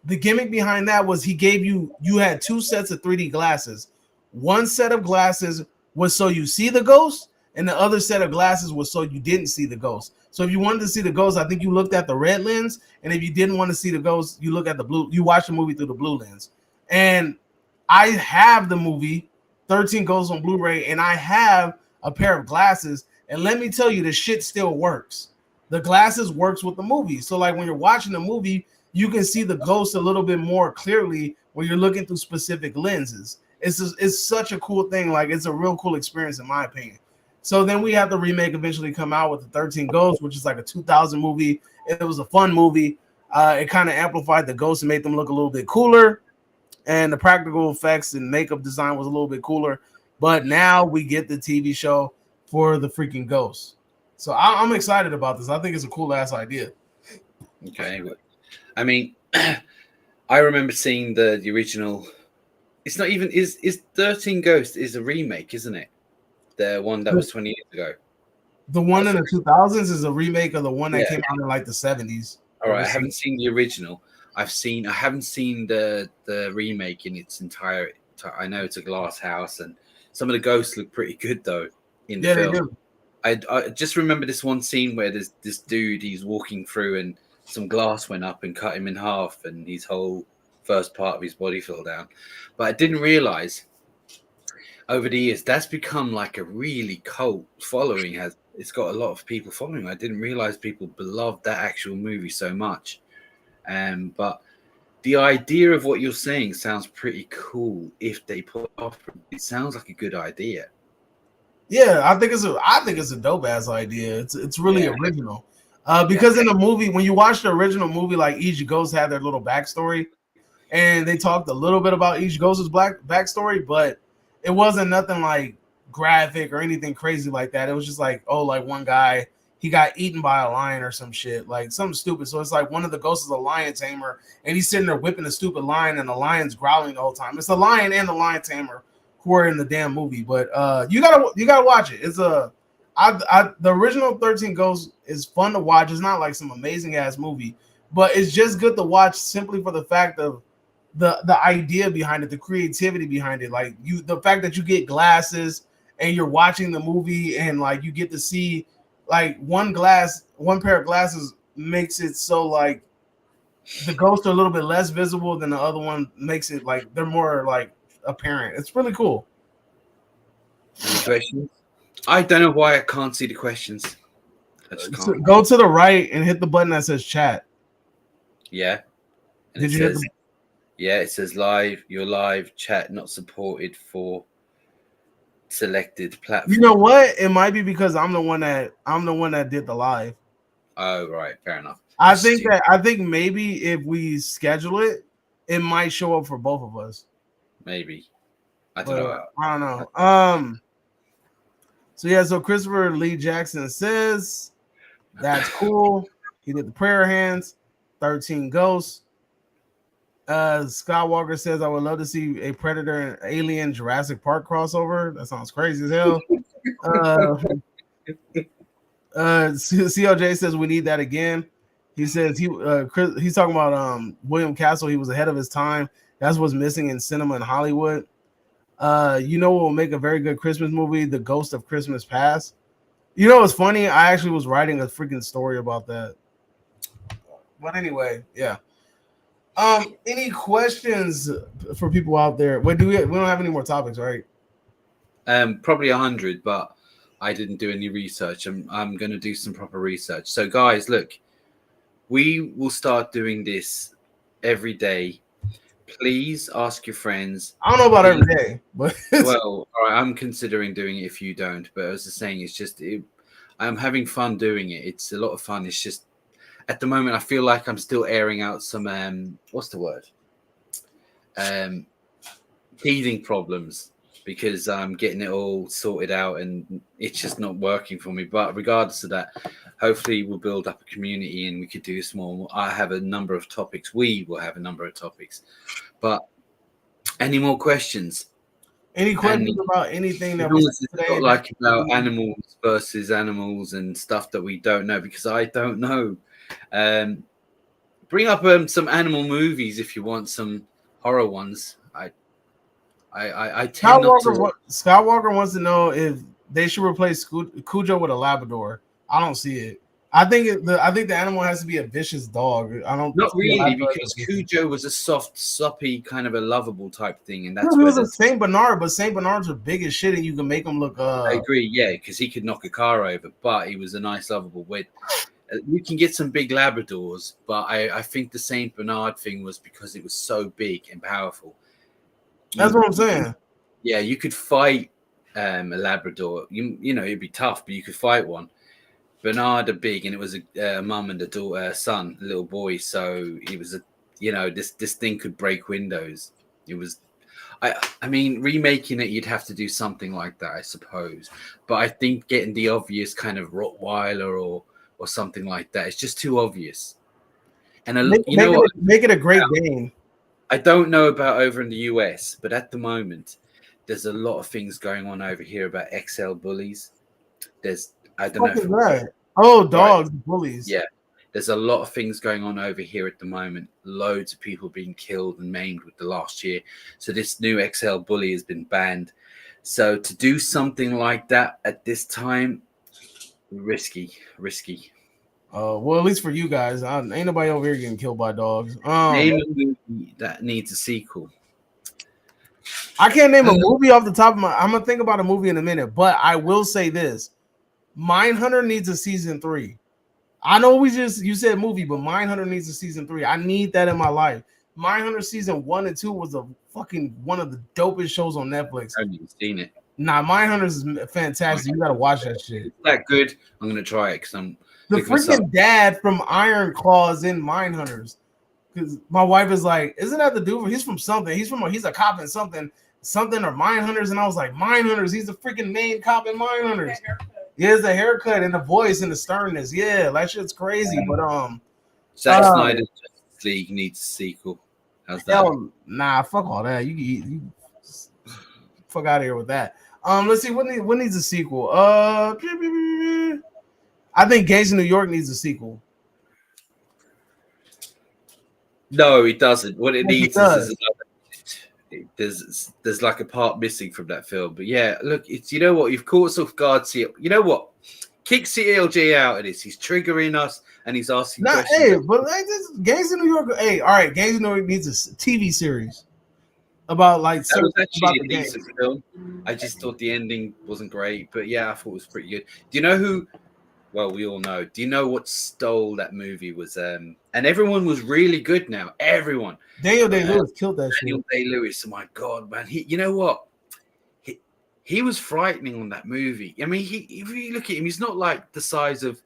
The gimmick behind that was you had two sets of 3D glasses. One set of glasses was so you see the ghost, and the other set of glasses was so you didn't see the ghost. So if you wanted to see the ghost, I think you looked at the red lens, and if you didn't want to see the ghost, you look at the blue. You watch the movie through the blue lens. And I have the movie 13 Ghosts on Blu-ray, and I have a pair of glasses. And let me tell you, the shit still works. The glasses works with the movie. So like when you're watching the movie, you can see the ghost a little bit more clearly when you're looking through specific lenses. It's such a cool thing. Like it's a real cool experience in my opinion. So then we have the remake eventually come out with the 13 Ghosts, which is like a 2000 movie. It was a fun movie. It kind of amplified the ghosts and made them look a little bit cooler. and the practical effects and makeup design was a little bit cooler. But now we get the TV show for the freaking ghosts. So I'm excited about this. I think it's a cool ass idea. Okay, I mean, I remember seeing the original. It's not even is 13 Ghosts is a remake, isn't it? The one that was 20 years ago. The one in the 2000s is a remake of the one that Yeah. came out in like the 70s. All right, I haven't seen the original. I haven't seen the remake in its entirety. I know it's a glass house, and some of the ghosts look pretty good though in the film. They do. I just remember this one scene where there's this dude, he's walking through and some glass went up and cut him in half, and his whole first part of his body fell down. But I didn't realize over the years that's become like a really cult following. It's got a lot of people following. I didn't realize people beloved that actual movie so much. But the idea of what you're saying sounds pretty cool. If they put it off, it sounds like a good idea. Yeah, I think it's a dope ass idea. It's really original. Because in the movie, when you watch the original movie, like each ghost had their little backstory, and they talked a little bit about each ghost's backstory, but it wasn't nothing like graphic or anything crazy like that. It was just like, oh, like one guy, he got eaten by a lion or some shit, like something stupid. So it's like one of the ghosts is a lion tamer, and he's sitting there whipping a stupid lion, and the lion's growling the whole time. It's the lion and the lion tamer who are in the damn movie, but you gotta watch it. It's the original 13 Ghosts is fun to watch. It's not like some amazing ass movie, but it's just good to watch simply for the fact of the idea behind it, the creativity behind it. Like the fact that you get glasses and you're watching the movie, and like you get to see like one pair of glasses makes it so like the ghosts are a little bit less visible than the other one, makes it like they're more like apparent. It's really cool. Any questions? I don't know why I can't see the questions. I just So can't. go to the right and hit the button that says chat. Yeah. And Did it you hit says, yeah, it says live, your live chat not supported for selected platform. You know what? It might be because I'm the one that did the live. Oh, right, fair enough. I think maybe if we schedule it, it might show up for both of us. Maybe. I don't know. I don't know. So yeah, so Christopher Lee Jackson says that's cool. He did the prayer hands, 13 Ghosts. Skywalker says I would love to see a Predator and Alien Jurassic Park crossover. That sounds crazy as hell. CLJ says we need that again. He says he's talking about William Castle. He was ahead of his time. That's what's missing in cinema in Hollywood. You know what will make a very good Christmas movie? The Ghost of Christmas Past. You know what's funny? I actually was writing a freaking story about that. But anyway, yeah. Any questions for people out there? Wait, we don't have any more topics, right? Probably 100, but I didn't do any research. I'm going to do some proper research. So, guys, look, we will start doing this every day. Please ask your friends. I don't know about every day, but well, all right, I'm considering doing it if you don't. But as I was saying, it's just I'm having fun doing it. It's a lot of fun. It's just at the moment I feel like I'm still airing out some what's the word? Teething problems, because I'm getting it all sorted out and it's just not working for me. But regardless of that, hopefully we'll build up a community and we could do this more. I have a number of topics. We will have a number of topics. But any more questions? Any questions about anything that was today? Like about animals versus animals and stuff that we don't know, because I don't know. Bring up some animal movies if you want some horror ones. I tend not to. Skywalker wants to know if they should replace Cujo with a Labrador. I don't see it. I think the animal has to be a vicious dog. I don't. Not really, because Cujo was a soft, soppy kind of a lovable type thing, and that's he was a Saint Bernard, but Saint Bernards are big as shit, and you can make them look. I agree, yeah, because he could knock a car over, but he was a nice, lovable wit. You can get some big Labradors, but I think the Saint Bernard thing was because it was so big and powerful. That's what I'm saying. Yeah, you could fight a Labrador. You know, it'd be tough, but you could fight one. Bernard are big, and it was a mum and a daughter, son, a little boy. So he was this thing could break windows. It was, I mean, remaking it, you'd have to do something like that, I suppose. But I think getting the obvious kind of Rottweiler or something like that, it's just too obvious. And you know what? Make it a great game. I don't know about over in the US, but at the moment, there's a lot of things going on over here about XL bullies. I don't know if dogs, bullies. Yeah, there's a lot of things going on over here at the moment. Loads of people being killed and maimed with the last year. So this new XL bully has been banned. So to do something like that at this time, risky. Well, at least for you guys, ain't nobody over here getting killed by dogs. Name a movie that needs a sequel. I can't name a movie off the top of my. I'm gonna think about a movie in a minute, but I will say this: Mindhunter needs a season 3. I know you said movie, but Mindhunter needs a season 3. I need that in my life. Mindhunter season 1 and 2 was one of the dopest shows on Netflix. I haven't even seen it. Nah, Mindhunter is fantastic. You gotta watch that shit. Is that good? I'm gonna try it because I'm the freaking dad from Iron Claws in Mindhunters. Because my wife is like, isn't that the dude? He's from something. He's a cop in something or Mindhunters, and I was like, Mindhunters. He's the freaking main cop in Mindhunters. Yeah, the haircut and the voice and the sternness. Yeah, that shit's crazy. But Zack Snyder's Justice League needs a sequel. How's that? Nah, fuck all that. You fuck out of here with that. Let's see. What needs a sequel? I think Gangs in New York needs a sequel. No, it doesn't. What it needs is there's like a part missing from that film. But yeah, look, it's you know what, you've caught us off guard. You know what? Kick CLJ out of this. He's triggering us and he's asking questions. Hey, but like this Gangs in New York. Hey, all right, Gangs in New York needs a TV series about like that was actually a decent film. I just thought the ending wasn't great, but yeah, I thought it was pretty good. Do you know who? Well, we all know. Do you know what stole that movie was? And everyone was really good now. Everyone. Daniel Day-Lewis killed that shit. Daniel Day-Lewis. Oh my God, man. You know what? He was frightening on that movie. I mean, if you look at him, he's not like the size of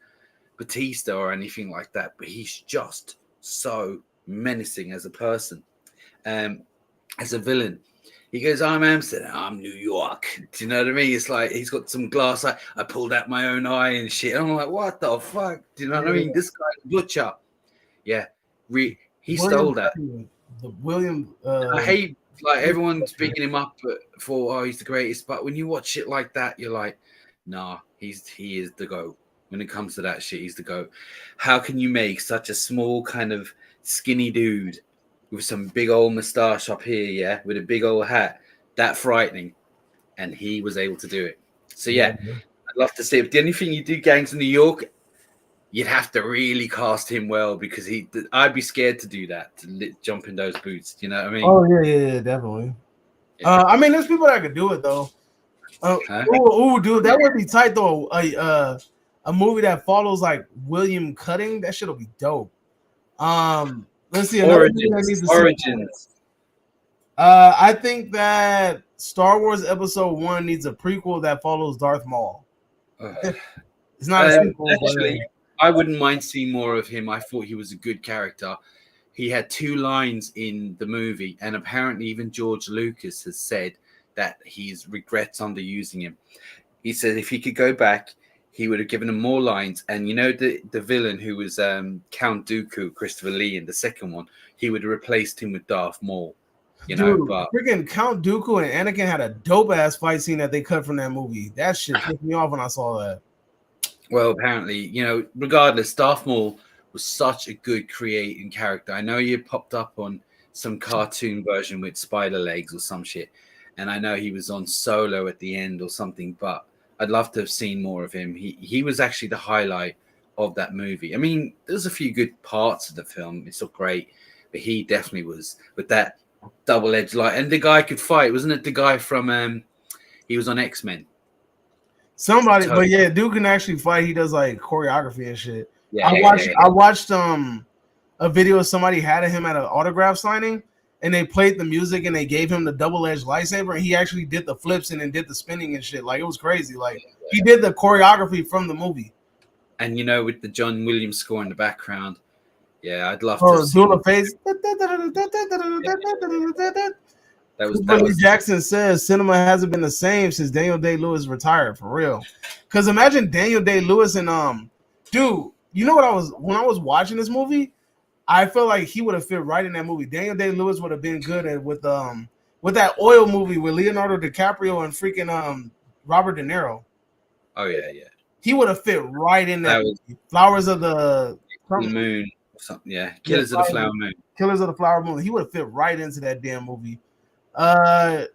Batista or anything like that, but he's just so menacing as a person, as a villain. He goes, I'm Amsterdam, I'm New York. Do you know what I mean? It's like he's got some glass. I pulled out my own eye and shit. And I'm like, what the fuck? Do you know what I mean? This guy's butcher. Yeah, he stole that. I hate like everyone's picking him up for he's the greatest, but when you watch shit like that, you're like, nah, he is the GOAT. When it comes to that shit, he's the GOAT. How can you make such a small kind of skinny dude with some big old mustache up here, yeah, with a big old hat, that frightening? And he was able to do it. So yeah, I'd love to see if the only thing you do Gangs in New York, you'd have to really cast him well because I'd be scared to do that, to jump in those boots. Do you know what I mean? Oh yeah, definitely. Yeah. I mean, there's people that could do it though. Dude, that would be tight though. A movie that follows like William Cutting, that shit'll be dope. Let's see. Origins. I think that Star Wars Episode 1 needs a prequel that follows Darth Maul. It's not a sequel. Actually, I wouldn't mind seeing more of him. I thought he was a good character. He had 2 lines in the movie, and apparently even George Lucas has said that he regrets underusing him. He said if he could go back, he would have given him more lines. And you know the villain who was Count Dooku, Christopher Lee in the second one, he would have replaced him with Darth Maul. But freaking Count Dooku and Anakin had a dope ass fight scene that they cut from that movie. That shit pissed me off when I saw that. Well, apparently, regardless, Darth Maul was such a good creating character. I know you popped up on some cartoon version with spider legs or some shit, and I know he was on Solo at the end or something, but I'd love to have seen more of him. He was actually the highlight of that movie. I mean, there's a few good parts of the film. It's not great, but he definitely was with that double-edged light. And the guy could fight, wasn't it? The guy from he was on X-Men. Somebody, but yeah, dude can actually fight. He does like choreography and shit. Yeah, I watched a video of somebody had him at an autograph signing, and they played the music and they gave him the double-edged lightsaber, and he actually did the flips and then did the spinning and shit. Like it was crazy. Like he did the choreography from the movie. And with the John Williams score in the background, yeah, I'd love to. Doing a face. That was Christopher Lee Jackson says cinema hasn't been the same since Daniel Day-Lewis retired, for real. Because imagine Daniel Day-Lewis and dude, you know what when I was watching this movie, I felt like he would have fit right in that movie. Daniel Day-Lewis would have been good with that oil movie with Leonardo DiCaprio and freaking Robert De Niro. Oh yeah. He would have fit right in that movie. Flowers of the Moon or something. Yeah, Killers of the Flower Moon. Killers of the Flower Moon. He would have fit right into that damn movie. Drank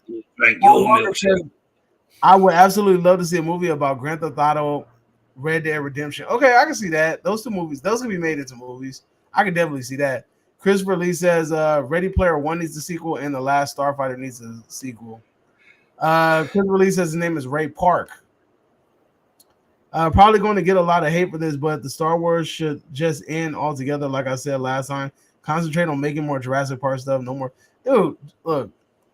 your milkshake. I would absolutely love to see a movie about Grand Theft Auto, Red Dead Redemption. Okay, I can see that. Those two movies, those can be made into movies. I can definitely see that. Christopher Lee says Ready Player One needs a sequel and The Last Starfighter needs a sequel. Christopher Lee says his name is Ray Park. Probably going to get a lot of hate for this, but the Star Wars should just end altogether. Like I said last time, concentrate on making more Jurassic Park stuff. No more, dude.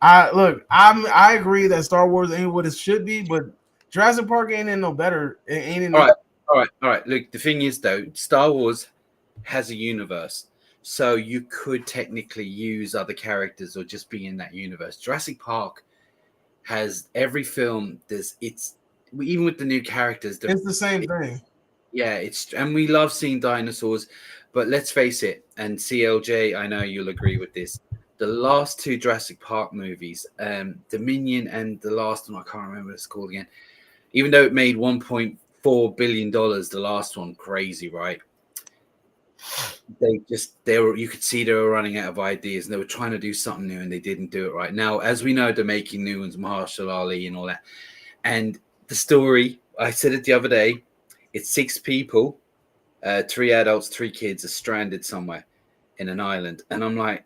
I agree that Star Wars ain't what it should be, but Jurassic Park ain't in no better. It ain't in. All right. Look, the thing is though, Star Wars has a universe, so you could technically use other characters or just be in that universe. Jurassic Park has every film. It's even with the new characters, it's the same thing. Yeah, and we love seeing dinosaurs, but let's face it, and CLJ, I know you'll agree with this. The last two Jurassic Park movies, Dominion and the last one, I can't remember what it's called again. Even though it made $1.4 billion, the last one, crazy, right? You could see they were running out of ideas and they were trying to do something new and they didn't do it right. Now, as we know, they're making new ones, Marshall Ali and all that. And the story, I said it the other day, it's 6 people, 3 adults, 3 kids are stranded somewhere in an island. And I'm like,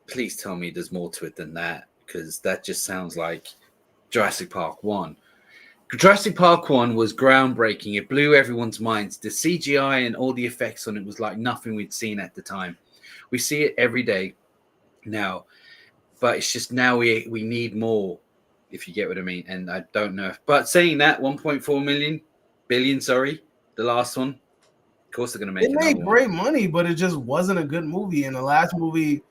please tell me there's more to it than that, because that just sounds like Jurassic Park 1. Jurassic Park 1 was groundbreaking. It blew everyone's minds. The CGI and all the effects on it was like nothing we'd seen at the time. We see it every day now, but it's just now we need more, if you get what I mean. And I don't know. But saying that, 1.4 billion, the last one, of course they're going to make it. It made great money, but it just wasn't a good movie. And the last movie,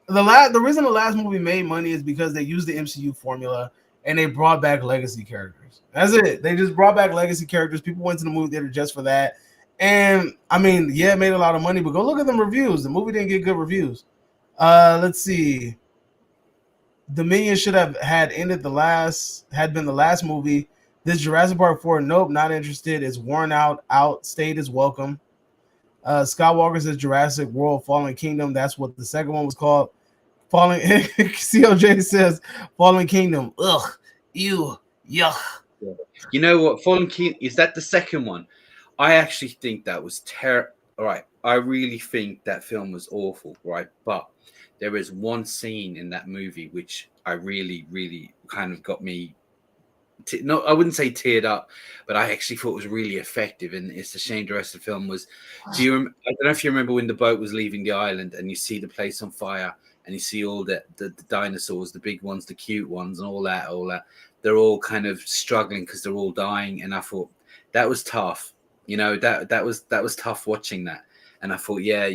the reason the last movie made money is because they used the MCU formula and they brought back legacy characters. That's it. They just brought back legacy characters. People went to the movie theater just for that. And I mean, yeah, it made a lot of money, but go look at them reviews. The movie didn't get good reviews. Let's see. Dominion should have been the last movie. This Jurassic Park 4, nope, not interested. It's worn out. Outstayed is welcome. Skywalker says Jurassic World Fallen Kingdom. That's what the second one was called. COJ says Fallen Kingdom. Ugh. Ew. Yuck. You know what? Fallen Kingdom, is that the second one? I actually think that was terrible. All right. I really think that film was awful, right? But there is one scene in that movie which I really, really kind of got me. I wouldn't say teared up, but I actually thought was really effective. And it's a shame the rest of the film was. I don't know if you remember when the boat was leaving the island and you see the place on fire and you see all the dinosaurs, the big ones, the cute ones, and all that. They're all kind of struggling because they're all dying. And I thought that was tough. You know, that was tough watching that. And I thought, yeah,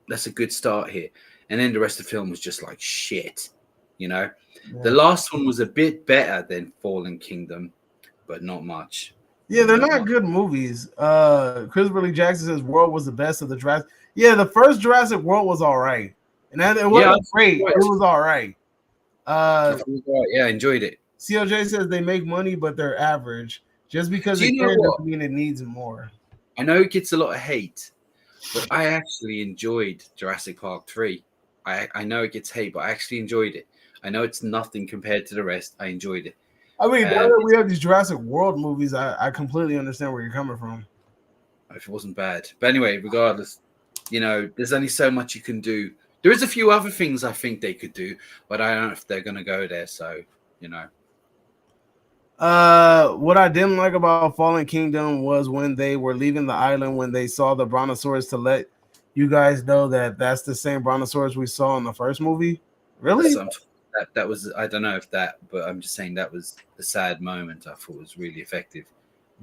that's a good start here. And then the rest of the film was just like shit, you know. Yeah. The last one was a bit better than Fallen Kingdom, but not much. Yeah, they're not good movies. Christopher Lee Jackson says World was the best of the Jurassic. Yeah, the first Jurassic World was all right. And it wasn't great. It was all right. Yeah, I enjoyed it. COJ says they make money, but they're average. Just because it can doesn't mean it needs more. I know it gets a lot of hate, but I actually enjoyed Jurassic Park 3. I know it gets hate, but I actually enjoyed it. I know it's nothing compared to the rest. I enjoyed it. I mean, now that we have these Jurassic World movies, I completely understand where you're coming from. If it wasn't bad. But anyway, regardless, you know, there's only so much you can do. There is a few other things I think they could do, but I don't know if they're going to go there. So, you know. What I didn't like about Fallen Kingdom was when they were leaving the island, when they saw the brontosaurus, to let you guys know that that's the same brontosaurus we saw in the first movie. Really? That was, I don't know if that, but I'm just saying that was a sad moment. I thought was really effective.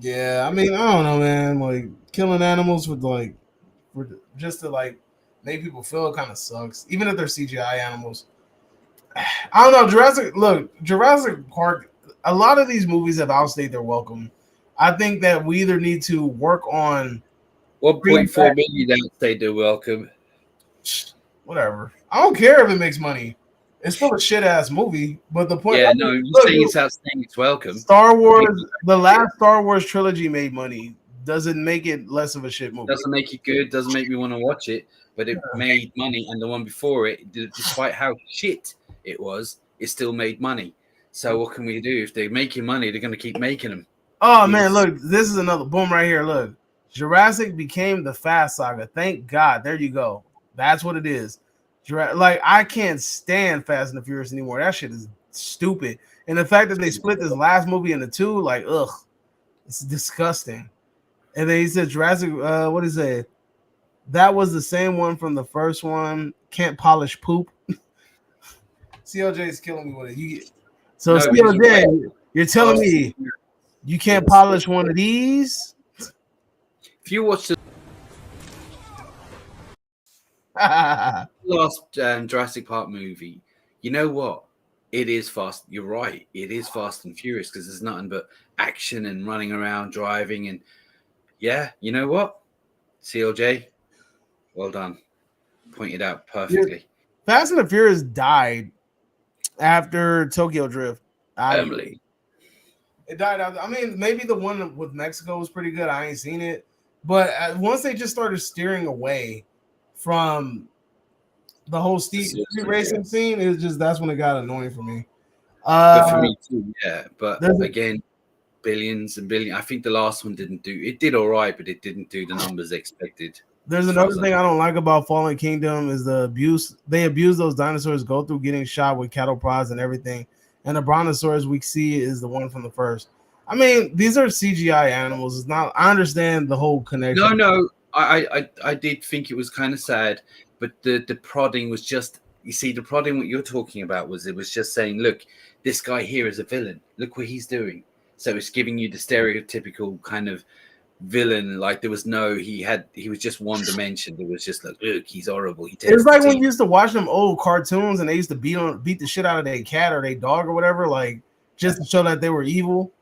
Yeah, I mean, I don't know, man. Like killing animals just to like make people feel it kind of sucks, even if they're CGI animals. I don't know. Jurassic Park. A lot of these movies have outstayed their welcome. I think that we either need to work on 1.4 million outside the welcome. whatever. I don't care if it makes money. It's still a shit ass movie. But the point, Yeah, I no, mean, you're look, saying it's outstaying its welcome. Star Wars, the last Star Wars trilogy made money. Doesn't make it less of a shit movie. Doesn't make it good, doesn't make me want to watch it, but it made money. And the one before it, despite how shit it was, it still made money. So what can we do? If they're making money, they're going to keep making them. Oh man, look, this is another boom right here. Look, Jurassic became the Fast Saga. Thank God. There you go. That's what it is. Like I can't stand Fast and the Furious anymore. That shit is stupid. And the fact that they split this last movie into two, like, ugh, it's disgusting. And then he said Jurassic. What is it? That was the same one from the first one. Can't polish poop. CLJ is killing me with it. So No, CLJ, you're telling me you can't polish one of these? If you watch the last Jurassic Park movie, you know what? It is fast. You're right. It is Fast and Furious because there's nothing but action and running around, driving, and yeah, you know what? CLJ, well done. Pointed out perfectly. Fast and the Furious died after Tokyo Drift. Emily. It died out. I mean, maybe the one with Mexico was pretty good. I ain't seen it. But once they just started steering away from the whole street racing scene, it was just that's when it got annoying for me. But for me too, yeah. But again, billions and billions. I think the last one didn't do it. Did all right, but it didn't do the numbers expected. There's another thing I don't like about Fallen Kingdom is the abuse. They abuse those dinosaurs, go through getting shot with cattle prods and everything. And the brontosaurus we see is the one from the first. I mean, these are CGI animals. It's not. I understand the whole connection. No. I did think it was kind of sad, but the prodding was just. You see, the prodding what you're talking about was it was just saying, look, this guy here is a villain. Look what he's doing. So it's giving you the stereotypical kind of villain. Like there was no, he was just one dimension. There was just like, look, he's horrible. It's like when you used to watch them old cartoons and they used to beat the shit out of their cat or their dog or whatever, like just to show that they were evil.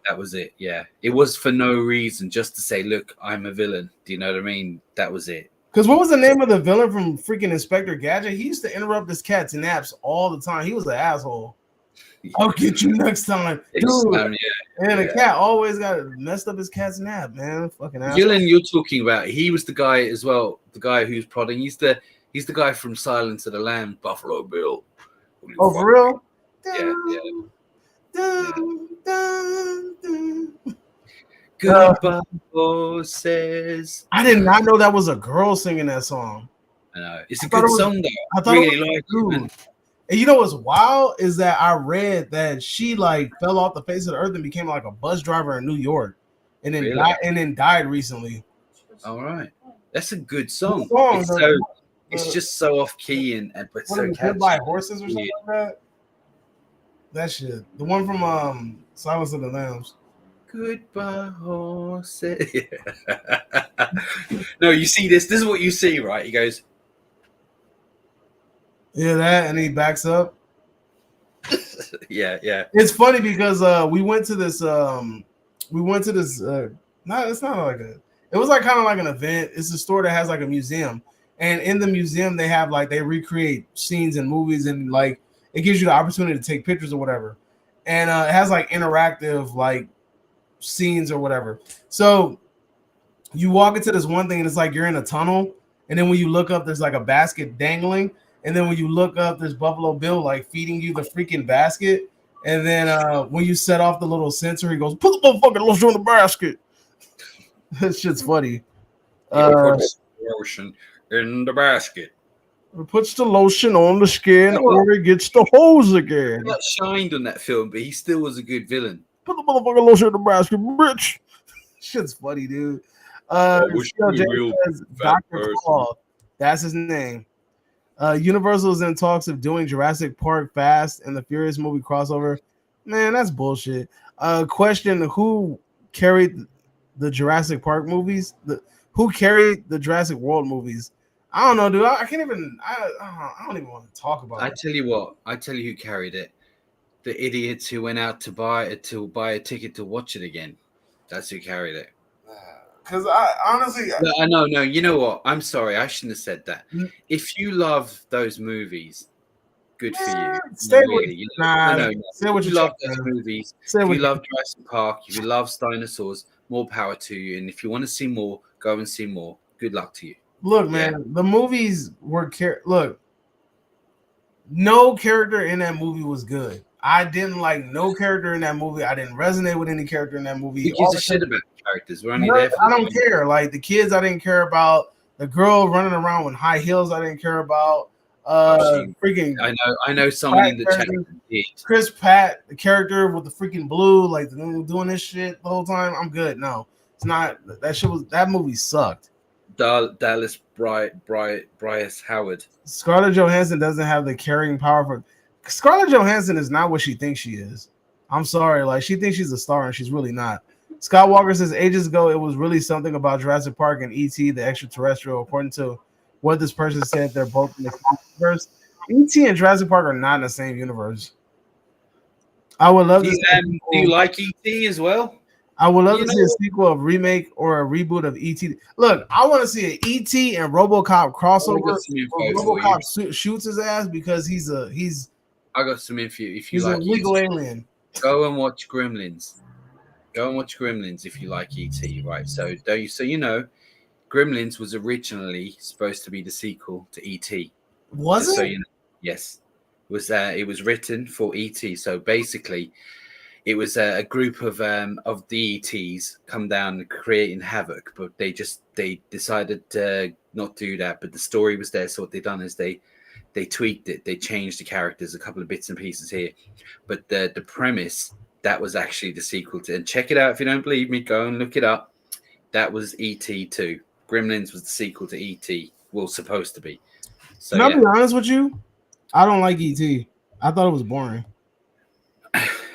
That was it. Yeah, it was for no reason, just to say, look, I'm a villain. Do you know what I mean? That was it. Because what was the name of the villain from freaking Inspector Gadget? He used to interrupt his cat's naps all the time. He was an asshole. Yeah. I'll get you next time, dude. And the cat always got messed up his cat's nap, man. Fucking asshole. Villain you're talking about? He was the guy as well. The guy who's prodding. He's the guy from Silence of the Lambs, Buffalo Bill. Oh, for real? Goodbye, horses. I did not know that was a girl singing that song. I know. It's a good song, though. I thought really like it. And you know what's wild is that I read that she like fell off the face of the earth and became like a bus driver in New York, and then died recently. All right, that's a good song. It's just so off key and but so catchy. By horses or something like that. That shit. The one from Silence of the Lambs. Goodbye, horses. No, you see this. This is what you see, right? He goes. Yeah, that, and he backs up. yeah. It's funny because we went to this. It's not like it was like kind of like an event. It's a store that has like a museum, and in the museum they have like they recreate scenes in movies, and like it gives you the opportunity to take pictures or whatever, and it has like interactive like scenes or whatever. So you walk into this one thing, and it's like you're in a tunnel, and then when you look up, there's like a basket dangling. And then when you look up, there's Buffalo Bill like feeding you the freaking basket. And then when you set off the little sensor, he goes, "Put the motherfucking lotion in the basket." That shit's funny. Puts the lotion in the basket. Puts the lotion on the skin or it gets the hose again. He got shined on that film, but he still was a good villain. Put the motherfucking lotion in the basket, bitch. Shit's funny, dude. Dr. Claw. That's his name. Universal is in talks of doing Jurassic Park Fast and the Furious movie crossover. Man, that's bullshit. Question: who carried the Jurassic Park movies? Who carried the Jurassic World movies? I don't know, dude. I can't even. I don't even want to talk about I it. tell you what. I tell you who carried it. The idiots who went out to buy a ticket to watch it again. That's who carried it. Because I honestly, No, I know. No, you know what? I'm sorry. I shouldn't have said that. Mm. If you love those movies, good for you. stay No, with really. You know, nah. no, no, no. Say what If you you love check, those man. movies, Say if what you love Jurassic Park, if you love dinosaurs, more power to you. And if you want to see more, go and see more. Good luck to you. Look, Yeah. man. The movies were look. No character in that movie was good. I didn't like no character in that movie. I didn't resonate with any character in that movie. Who gives a shit about the characters? We're only there for I the don't care. Like the kids, I didn't care about. The girl running around with high heels, I didn't care about. Freaking I know someone in the chat did. Chris Pratt, the character with the freaking blue, like doing this shit the whole time. I'm good. No, it's not. That shit was that movie sucked. Dallas Bryce Howard. Scarlett Johansson doesn't have the carrying power for. Scarlett Johansson is not what she thinks she is. I'm sorry, like she thinks she's a star and she's really not. Scott Walker says ages ago it was really something about Jurassic Park and E.T. the extraterrestrial. According to what this person said, they're both in the same universe. E.T. and Jurassic Park are not in the same universe. I would love to. Do you like E.T. as well? I would love to see a sequel, of remake, or a reboot of E.T. Look, I want to see an E.T. and RoboCop crossover. Where RoboCop shoots his ass because he's. I got some info. If you he's like a legal alien. Go and watch Gremlins. Go and watch Gremlins if you like E.T. Right? So you know, Gremlins was originally supposed to be the sequel to E.T. Was it? So you know, yes, it was written for E.T. So basically, it was a group of the ETs come down creating havoc, but they decided to not do that. But the story was there, so what they done is they tweaked it, they changed the characters, a couple of bits and pieces here, but the premise that was actually the sequel to. And check it out if you don't believe me, go and look it up. That was E.T. 2. Gremlins was the sequel to E.T. Well, supposed to be. So Can I be honest with you? I don't like E.T. I thought it was boring.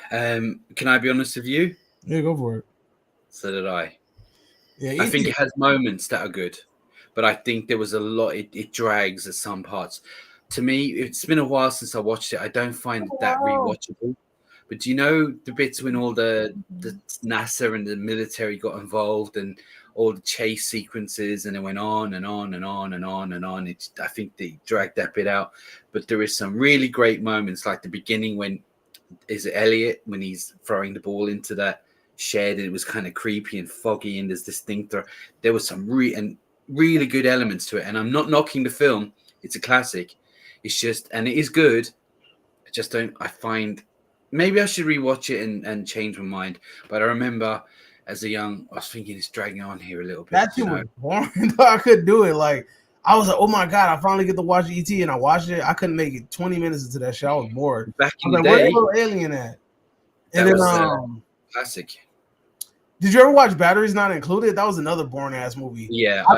Can I be honest with you? Yeah, go for it. So did I. Yeah, I think it has moments that are good, but I think there was a lot. It drags at some parts. To me, it's been a while since I watched it. I don't find it that rewatchable. But do you know the bits when all the NASA and the military got involved and all the chase sequences, and it went on and on and on and on and on. I think they dragged that bit out. But there is some really great moments, like the beginning when is it Elliot when he's throwing the ball into that shed, and it was kind of creepy and foggy, and there's this thing there was some really good elements to it. And I'm not knocking the film; it's a classic. It's just, and it is good. I find maybe I should rewatch it and change my mind. But I remember as a young, I was thinking it's dragging on here a little bit. That shit was boring. I couldn't do it. Like I was like, oh my god, I finally get to watch ET, and I watched it. I couldn't make it 20 minutes into that shit. I was bored. Back in the day, where the little alien at? And then classic. Did you ever watch Batteries Not Included? That was another boring ass movie. Yeah, I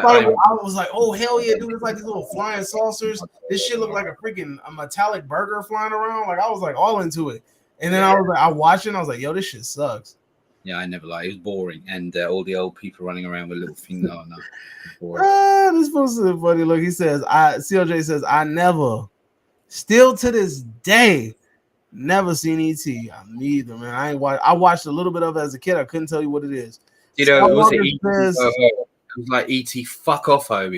was like, oh hell yeah, dude! It's like these little flying saucers. This shit looked like a metallic burger flying around. Like I was like all into it. And then I watched it and I was like, yo, this shit sucks. Yeah, I never liked it. It was boring. And all the old people running around with little things. No. This supposed to be funny. Look, he says, CLJ says, I never, still to this day, never seen E.T. Me either, man. I watched a little bit of it as a kid. I couldn't tell you what it is. You know, it was like E.T. fuck off home.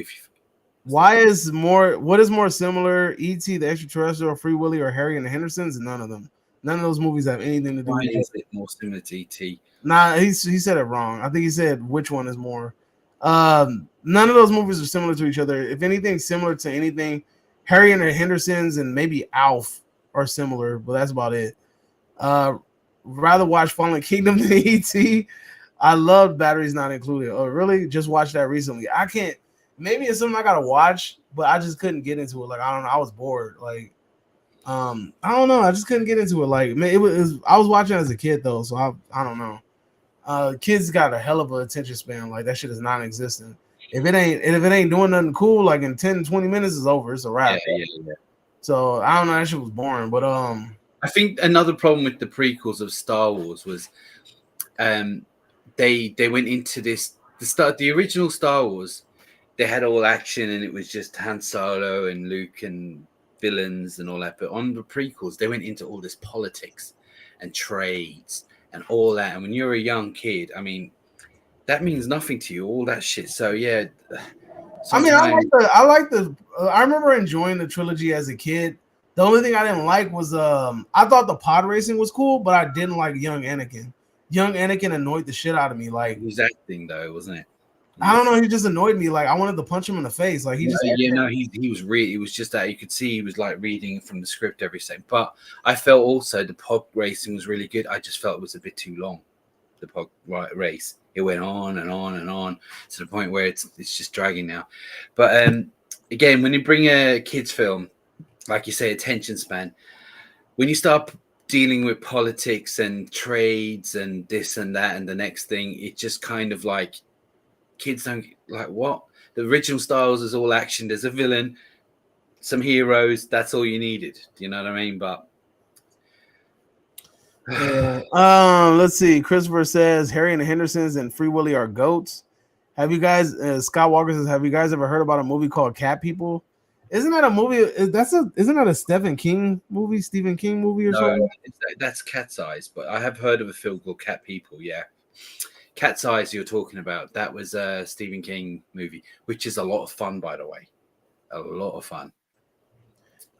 What is more similar, E.T. the Extraterrestrial, Free Willy, or Harry and the Hendersons? None of them. None of those movies have anything to do with it. Why is it more similar to E.T.? Nah, he said it wrong. I think he said which one is more. None of those movies are similar to each other. If anything similar to anything, Harry and the Hendersons and maybe Alf are similar, but that's about it. Rather watch Fallen Kingdom than E.T. I loved Batteries Not Included. Oh, really? Just watched that recently. I can't. Maybe it's something I gotta watch, but I just couldn't get into it. Like I don't know. I was bored. Like I don't know. I just couldn't get into it. Like man, it was. I was watching as a kid though, so I don't know. Kids got a hell of an attention span. Like that shit is non-existent. If it ain't doing nothing cool, like in 10, 20 minutes is over. It's a wrap. Yeah. So I don't know. That shit was boring. But I think another problem with the prequels of Star Wars was, they went into the original Star Wars. they had all action and it was just Han Solo and Luke and villains and all that. But on the prequels, they went into all this politics and trades and all that. And when you're a young kid, I mean, that means nothing to you, all that shit. So yeah, I mean, I remember enjoying the trilogy as a kid. The only thing I didn't like was I thought the pod racing was cool, but I didn't like young Anakin. Young Anakin annoyed the shit out of me. Like, it was acting though, wasn't it? I don't know, he just annoyed me. Like, I wanted to punch him in the face. Like, he was really. It was just that you could see he was like reading from the script every second. But I felt also the pod racing was really good. I just felt it was a bit too long. The pod race, it went on and on and on to the point where it's just dragging now. But again, when you bring a kids film, like you say, attention span, when you start dealing with politics and trades and this and that and the next thing, it just kind of like kids don't like what the original Star Wars is all action. There's a villain, some heroes. That's all you needed. Do you know what I mean? But yeah. Let's see. Christopher says Harry and the Hendersons and Free Willy are goats. Have you guys? Scott Walker says, have you guys ever heard about a movie called Cat People? Isn't that a movie? Isn't that a Stephen King movie or something? That's Cat's Eyes, but I have heard of a film called Cat People. Yeah, Cat's Eyes you're talking about. That was a Stephen King movie, which is a lot of fun, by the way. A lot of fun.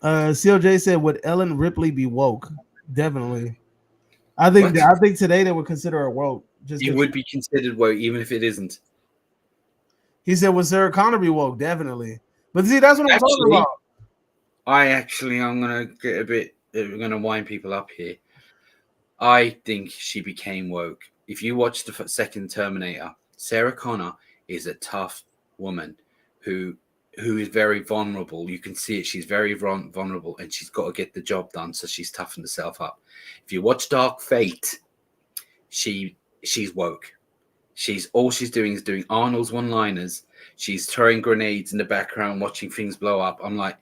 CLJ said, would Ellen Ripley be woke? Definitely. I think today they would consider her woke. It would be considered woke, even if it isn't. He said, would Sarah Connor be woke? Definitely. But see, that's what I'm talking about. I'm gonna wind people up here. I think she became woke. If you watch the second Terminator, Sarah Connor is a tough woman who is very vulnerable. You can see it. She's very vulnerable, and she's got to get the job done. So she's toughened herself up. If you watch Dark Fate, she's woke. All she's doing is doing Arnold's one-liners. She's throwing grenades in the background, watching things blow up. I'm like,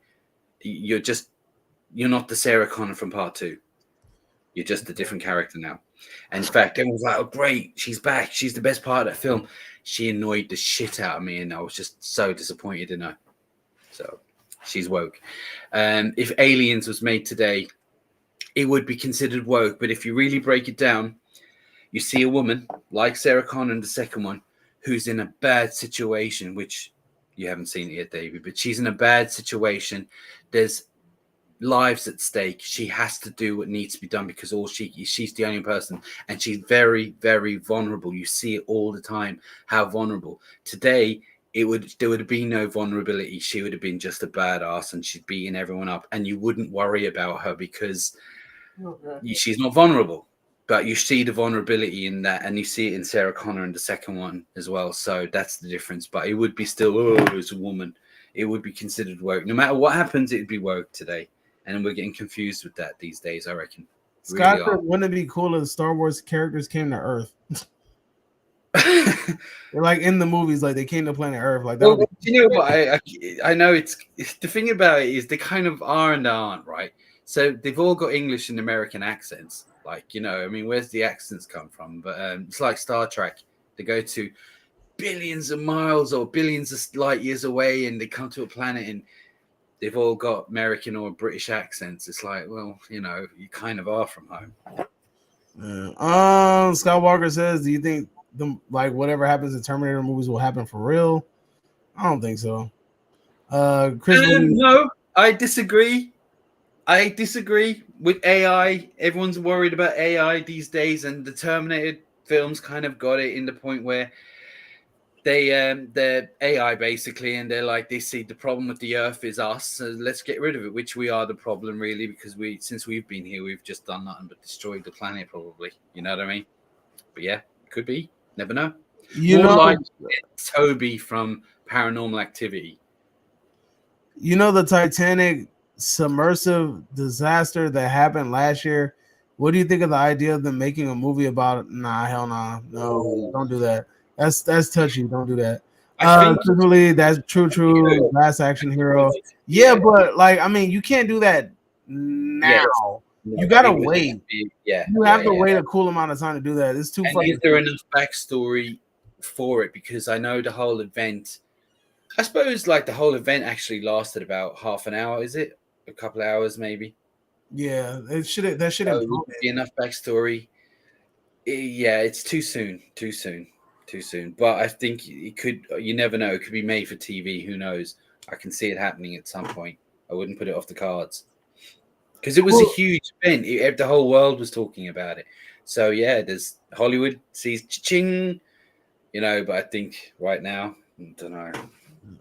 you're not the Sarah Connor from Part 2. You're just a different character now. And in fact, everyone was like, oh, great, she's back. She's the best part of that film. She annoyed the shit out of me, and I was just so disappointed in her. So she's woke. If Aliens was made today, it would be considered woke. But if you really break it down, you see a woman like Sarah Connor in the second one who's in a bad situation, which you haven't seen it yet, David, but she's in a bad situation. There's lives at stake. She has to do what needs to be done because she's the only person, and she's very, very vulnerable. You see it all the time, how vulnerable. Today, there would have been no vulnerability. She would have been just a badass, and she'd beating everyone up, and you wouldn't worry about her because she's not vulnerable. But you see the vulnerability in that, and you see it in Sarah Connor in the second one as well. So that's the difference. But it would be still, as a woman, it would be considered woke. No matter what happens, it would be woke today. And we're getting confused with that these days, I reckon. Scott said, wouldn't it be cool if Star Wars characters came to Earth? They're like in the movies, like they came to planet Earth. Like that. Well, you know what? I know it's the thing about it is they kind of are and aren't, right? So they've all got English and American accents. Like, you know, I mean, where's the accents come from? But it's like Star Trek. They go to billions of miles or billions of light years away, and they come to a planet, and they've all got American or British accents. It's like, well, you know, you kind of are from home. Scott Walker says, do you think whatever happens in Terminator movies will happen for real? I don't think so. No, I disagree. I disagree with AI. Everyone's worried about AI these days, and the Terminator films kind of got it in the point where they're AI basically, and they're like, they see the problem with the Earth is us, so let's get rid of it, which we are the problem really, because since we've been here, we've just done nothing but destroyed the planet probably. You know what I mean? But yeah, could be. Never know. Like Toby from Paranormal Activity. You know the Titanic submersive disaster that happened last year? What do you think of the idea of them making a movie about it? Nah, hell nah. No, don't do that. That's touchy. Don't do that. Truthfully, that's true. Last Action Hero. Yeah, but like, I mean, you can't do that now. You gotta wait. You have to wait a cool amount of time to do that. It's too. And is there enough backstory for it? Because I know the whole event I suppose like the whole event actually lasted about half an hour. Is it a couple of hours maybe? Yeah, it should that should So would improve be it. enough backstory. Yeah, it's too soon. Too soon. Too soon. But I think it could. You never know. It could be made for TV. Who knows? I can see it happening at some point. I wouldn't put it off the cards because it was a Well, huge event. The whole world was talking about it. So yeah, there's Hollywood sees ching. But I think right now, I don't know.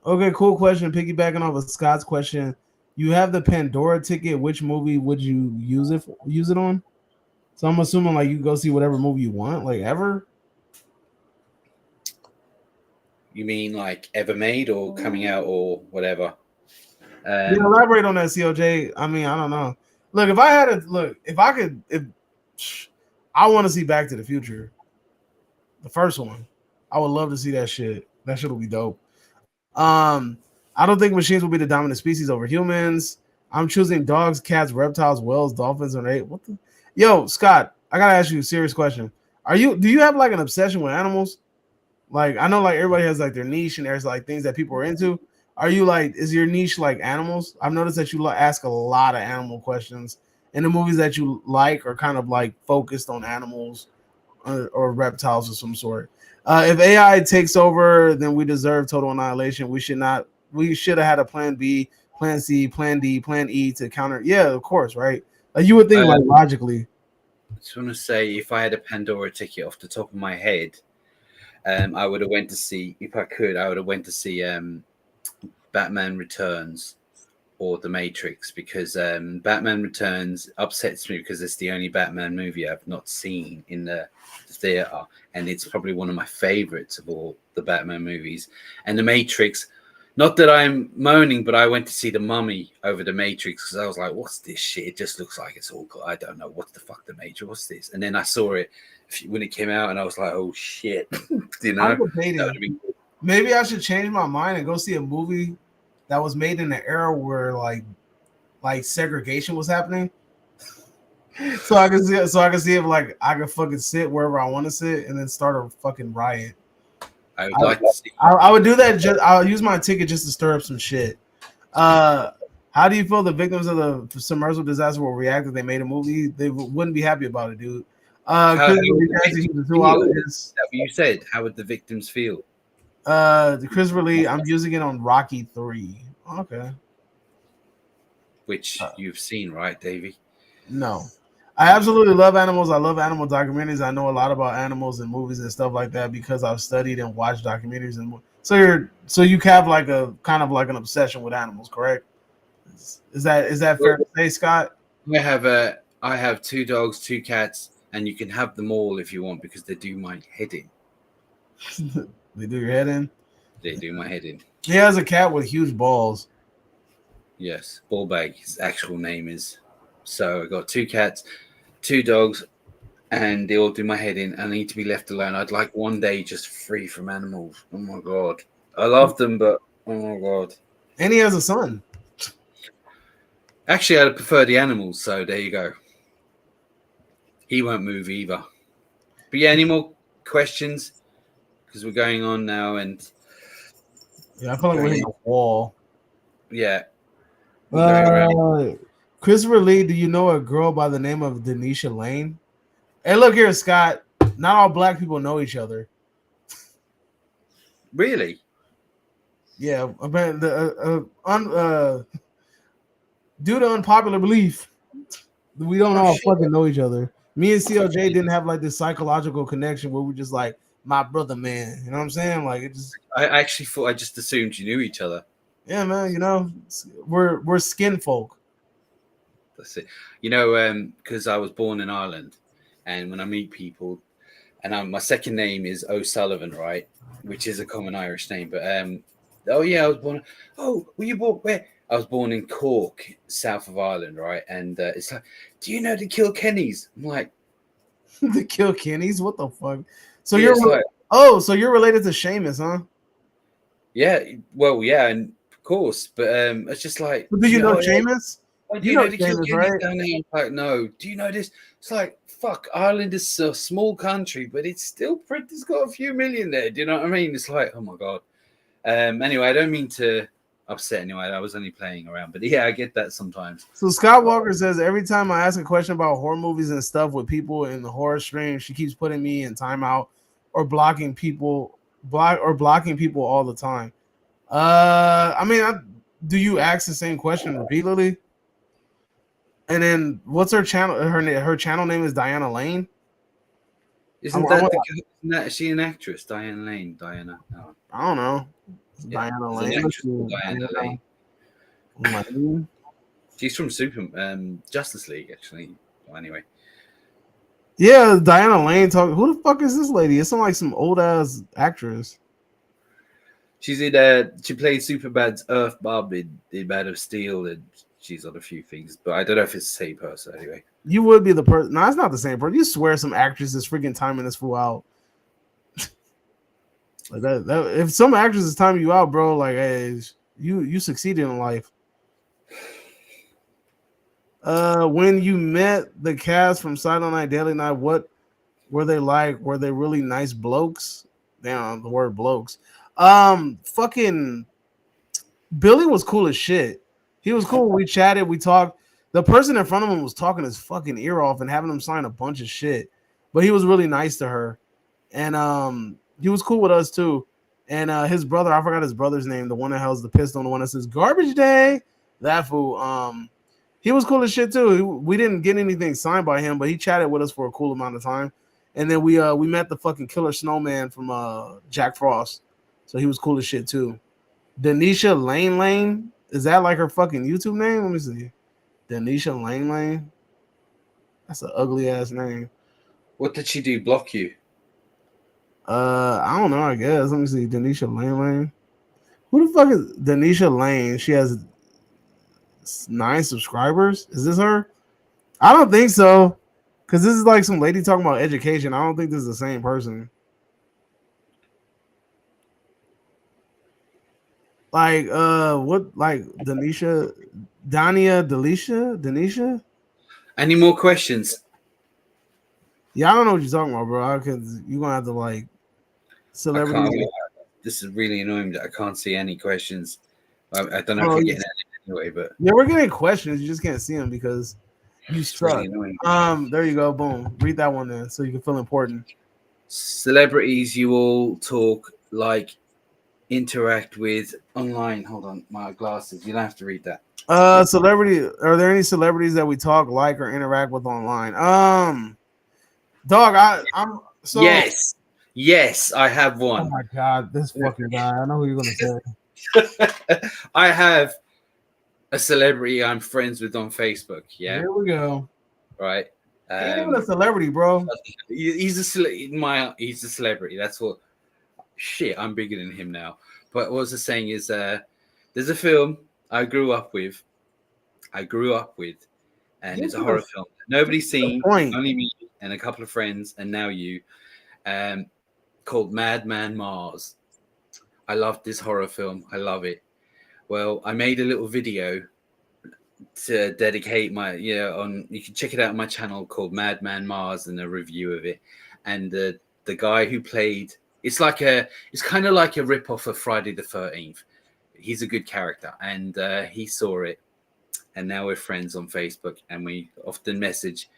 okay, cool question. Piggybacking off of Scott's question, you have the Pandora ticket. Which movie would you use it on? So I'm assuming like you go see whatever movie you want, like ever. You mean like ever made or coming out or whatever? Yeah, elaborate on that, COJ. I mean, I don't know. Look, if I had to look, if I could, if I want to see Back to the Future, the first one, I would love to see that shit. That shit will be dope. I don't think machines will be the dominant species over humans. I'm choosing dogs, cats, reptiles, whales, dolphins, and ape. What the? Yo, Scott, I gotta ask you a serious question. Do you have like an obsession with animals? Like I know like everybody has like their niche and there's like things that people are into. Are you like is your niche like animals? I've noticed that you ask a lot of animal questions, and the movies that you like are kind of like focused on animals or reptiles of some sort. If AI takes over, then we deserve total annihilation. We should not. We should have had a plan B, plan C, plan D, plan E to counter. Yeah, of course, right? Like you would think like logically. I just want to say, if I had a Pandora ticket off the top of my head, I would have went to see. If I could, I would have went to see Batman Returns or The Matrix because Batman Returns upsets me because it's the only Batman movie I've not seen in the theater, and it's probably one of my favorites of all the Batman movies. And The Matrix, not that I'm moaning, but I went to see The Mummy over The Matrix because I was like, "What's this shit? It just looks like it's all good. I don't know what the fuck The Matrix. What's this?" And then I saw it when it came out, and I was like, "Oh shit!" I'm debating. Maybe I should change my mind and go see a movie that was made in an era where like segregation was happening. So I can see if like I can fucking sit wherever I want to sit and then start a fucking riot. I would like to see. I would do that. I'll use my ticket just to stir up some shit. How do you feel the victims of the submersible disaster will react if they made a movie? They wouldn't be happy about it, dude. How you said, how would the victims feel? Christopher Lee, I'm using it on Rocky 3. Okay. Which you've seen, right, Davey? No. I absolutely love animals. I love animal documentaries. I know a lot about animals and movies and stuff like that because I've studied and watched documentaries. And so you have like a kind of like an obsession with animals, correct? Is that fair to say, Scott? I have 2 dogs, 2 cats, and you can have them all if you want because they do my head in. They do your head in? They do my head in. He has a cat with huge balls. Yes, Ballbag, his actual name is. So I got 2 cats, 2 dogs, and they all do my head in. I need to be left alone. I'd like one day just free from animals. Oh my god. I love them, but oh my god. And he has a son. Actually, I'd prefer the animals, so there you go. He won't move either. But yeah, any more questions? Because we're going on now, and yeah, I feel like we're hitting a wall. Yeah. Christopher Lee, do you know a girl by the name of Denisha Lane? Hey, look here, Scott. Not all black people know each other. Really? Yeah, due to unpopular belief, we don't all fucking know each other. Me and CLJ didn't have like this psychological connection where we're just like my brother, man. You know what I'm saying? Like it just. I actually thought I just assumed you knew each other. Yeah, man. You know, we're skin folk. That's it. You know, because I was born in Ireland, and when I meet people, and my second name is O'Sullivan, right, which is a common Irish name. But oh yeah, I was born. Oh, were you born where? I was born in Cork, south of Ireland, right? And it's like, do you know the Kilkennys? I'm like, the Kilkennys? What the fuck? So yeah, so you're related to Seamus, huh? Yeah, well, yeah, and of course, but it's just like, do you know Seamus? Oh, do you know the Seamus, right? Down there? Like, no. Do you know this? It's like, fuck, Ireland is a small country, but it's still pretty. It's got a few million there. Do you know what I mean? It's like, oh my god. Anyway, I don't mean to upset anyone. I was only playing around, but yeah, I get that sometimes. So Scott Walker says every time I ask a question about horror movies and stuff with people in the horror stream, she keeps putting me in timeout or blocking people all the time. I mean, do you ask the same question repeatedly? And then what's her channel? Her channel name is Diana Lane. Isn't that she an actress? Diana Lane. Diana. No. I don't know. Yeah, Diana there's an Lane. actress called Diana Lane. She's from Justice League, actually. Well, anyway. Yeah, Diana Lane. Who the fuck is this lady? It's like some old ass actress. She's in. She played Superbad's Earth Bob in Bad of Steel, and she's on a few things, but I don't know if it's the same person. Anyway, you would be the person. No, it's not the same person. You swear some actress is freaking timing this fool out. Like that. If some actress is timing you out, bro, like, hey, you succeeded in life. When you met the cast from Silent Night, Daily Night, what were they like? Were they really nice blokes? Damn, the word blokes. Fucking Billy was cool as shit. He was cool. We chatted, we talked. The person in front of him was talking his fucking ear off and having him sign a bunch of shit. But he was really nice to her. And he was cool with us too. And his brother, I forgot his brother's name, the one that has the pistol, the one that says garbage day. That fool. He was cool as shit too. We didn't get anything signed by him, but he chatted with us for a cool amount of time. And then we met the fucking killer snowman from Jack Frost. So he was cool as shit too. Denisha Lane. Is that like her fucking YouTube name? Let me see. Denisha Lane. That's an ugly ass name. what did she do? Block you? I don't know, I guess. Let me see. Denisha Lane. Who the fuck is Denisha Lane? She has 9 subscribers. Is this her? I don't think so. Because this is like some lady talking about education. I don't think this is the same person. Like, what, like Denisha? Denisha? Any more questions? Yeah, I don't know what you're talking about, bro. Because you're going to have to, like, celebrity. This is really annoying that I can't see any questions. I don't know if we're getting any anyway, but yeah, we're getting questions. You just can't see them because you suck. Really There you go. Boom. Read that one then, so you can feel important. Celebrities you all talk, like, interact with online. Hold on, my glasses. You don't have to read that. Celebrity. Are there any celebrities that we talk, like, or interact with online? Dog. I'm so. Yes, I have one. Oh my god, this fucking guy. I know who you're gonna say. I have a celebrity I'm friends with on Facebook. Yeah, Here we go. right. He ain't even a celebrity, bro. He's a celebrity. That's what. Shit, I'm bigger than him now. But what I was saying is, there's a film I grew up with, and it's a horror film nobody's seen, only me and a couple of friends, and now you, called Madman Mars. I love this horror film. I love it. Well, I made a little video to dedicate my, you can check it out on my channel called Madman Mars, and a review of it. And the guy who played, it's kind of like a rip-off of Friday the 13th. He's a good character, and he saw it, and now we're friends on Facebook, and we often message.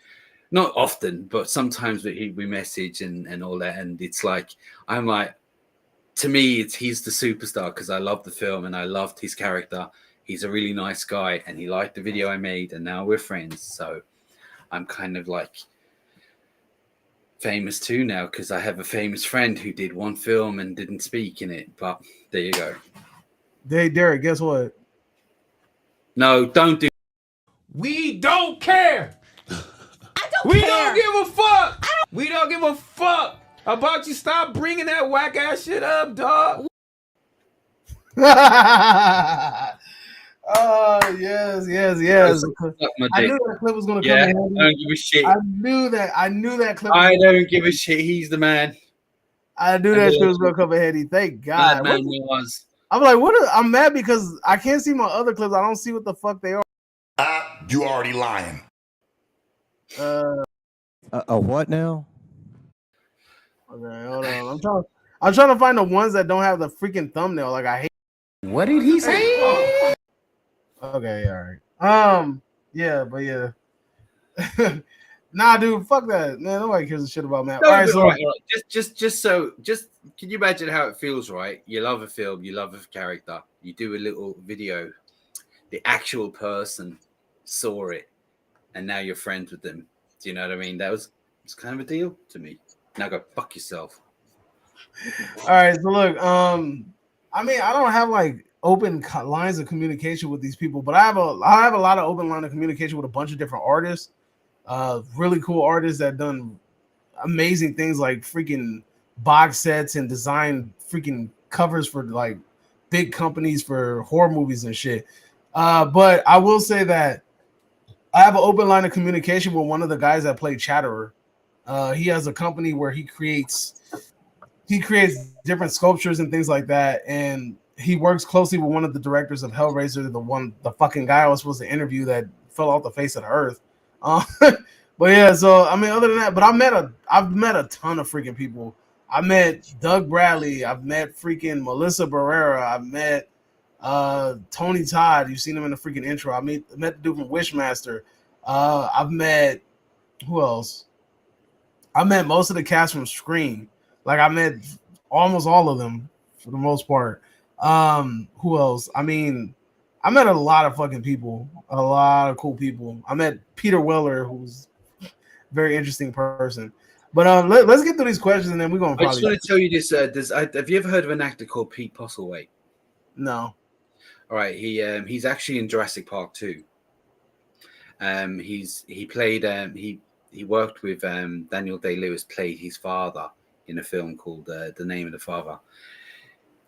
Not often, but sometimes we message and all that. And it's like, I'm like, to me, he's the superstar because I love the film and I loved his character. He's a really nice guy and he liked the video I made, and now we're friends. So I'm kind of like famous too now because I have a famous friend who did one film and didn't speak in it. But there you go. Hey, Derek, guess what? No, don't do. We don't care. We don't give a fuck. We don't give a fuck about you. Stop bringing that whack ass shit up, dog. Oh, yes. I knew that clip was going to come in handy. I don't give a shit. I knew that clip. I don't give a shit. He's the man. I knew that shit was going to come in handy. Thank God. Madman was. I'm like, I'm mad because I can't see my other clips. I don't see what the fuck they are. You already lying. A what now? Okay, hold on. I'm trying to find the ones that don't have the freaking thumbnail. Like I hate. What did he say? Okay, all right. Yeah, but yeah. Nah, dude, fuck that, man. Nobody cares a shit about Matt. No, All right, but so right, just can you imagine how it feels, right? You love a film, you love a character, you do a little video, the actual person saw it, and now you're friends with them. Do you know what I mean? It's kind of a deal to me. Now go fuck yourself. all right, so look, I mean, I don't have like open lines of communication with these people, but I have a lot of open line of communication with a bunch of different artists, really cool artists that done amazing things like freaking box sets and design freaking covers for like big companies for horror movies and shit. But I will say that I have an open line of communication with one of the guys that played Chatterer. He has a company where he creates different sculptures and things like that, and he works closely with one of the directors of Hellraiser, the fucking guy I was supposed to interview that fell off the face of the earth. But yeah, so I mean, other than that, but I've met a ton of freaking people. I met Doug Bradley. I've met freaking Melissa Barrera. I've met Tony Todd. You've seen him in the freaking intro. Met the dude from Wishmaster. I've met who else? I met most of the cast from Scream. Like I met almost all of them for the most part. Who else? I mean, I met a lot of fucking people, a lot of cool people. I met Peter Weller, who's a very interesting person. But let's get through these questions and then we're gonna I just probably want to tell you this. Have you ever heard of an actor called Pete Postlethwaite? no. All right, he's actually in Jurassic Park 2. He played he worked with Daniel Day-Lewis, played his father in a film called The Name of the Father.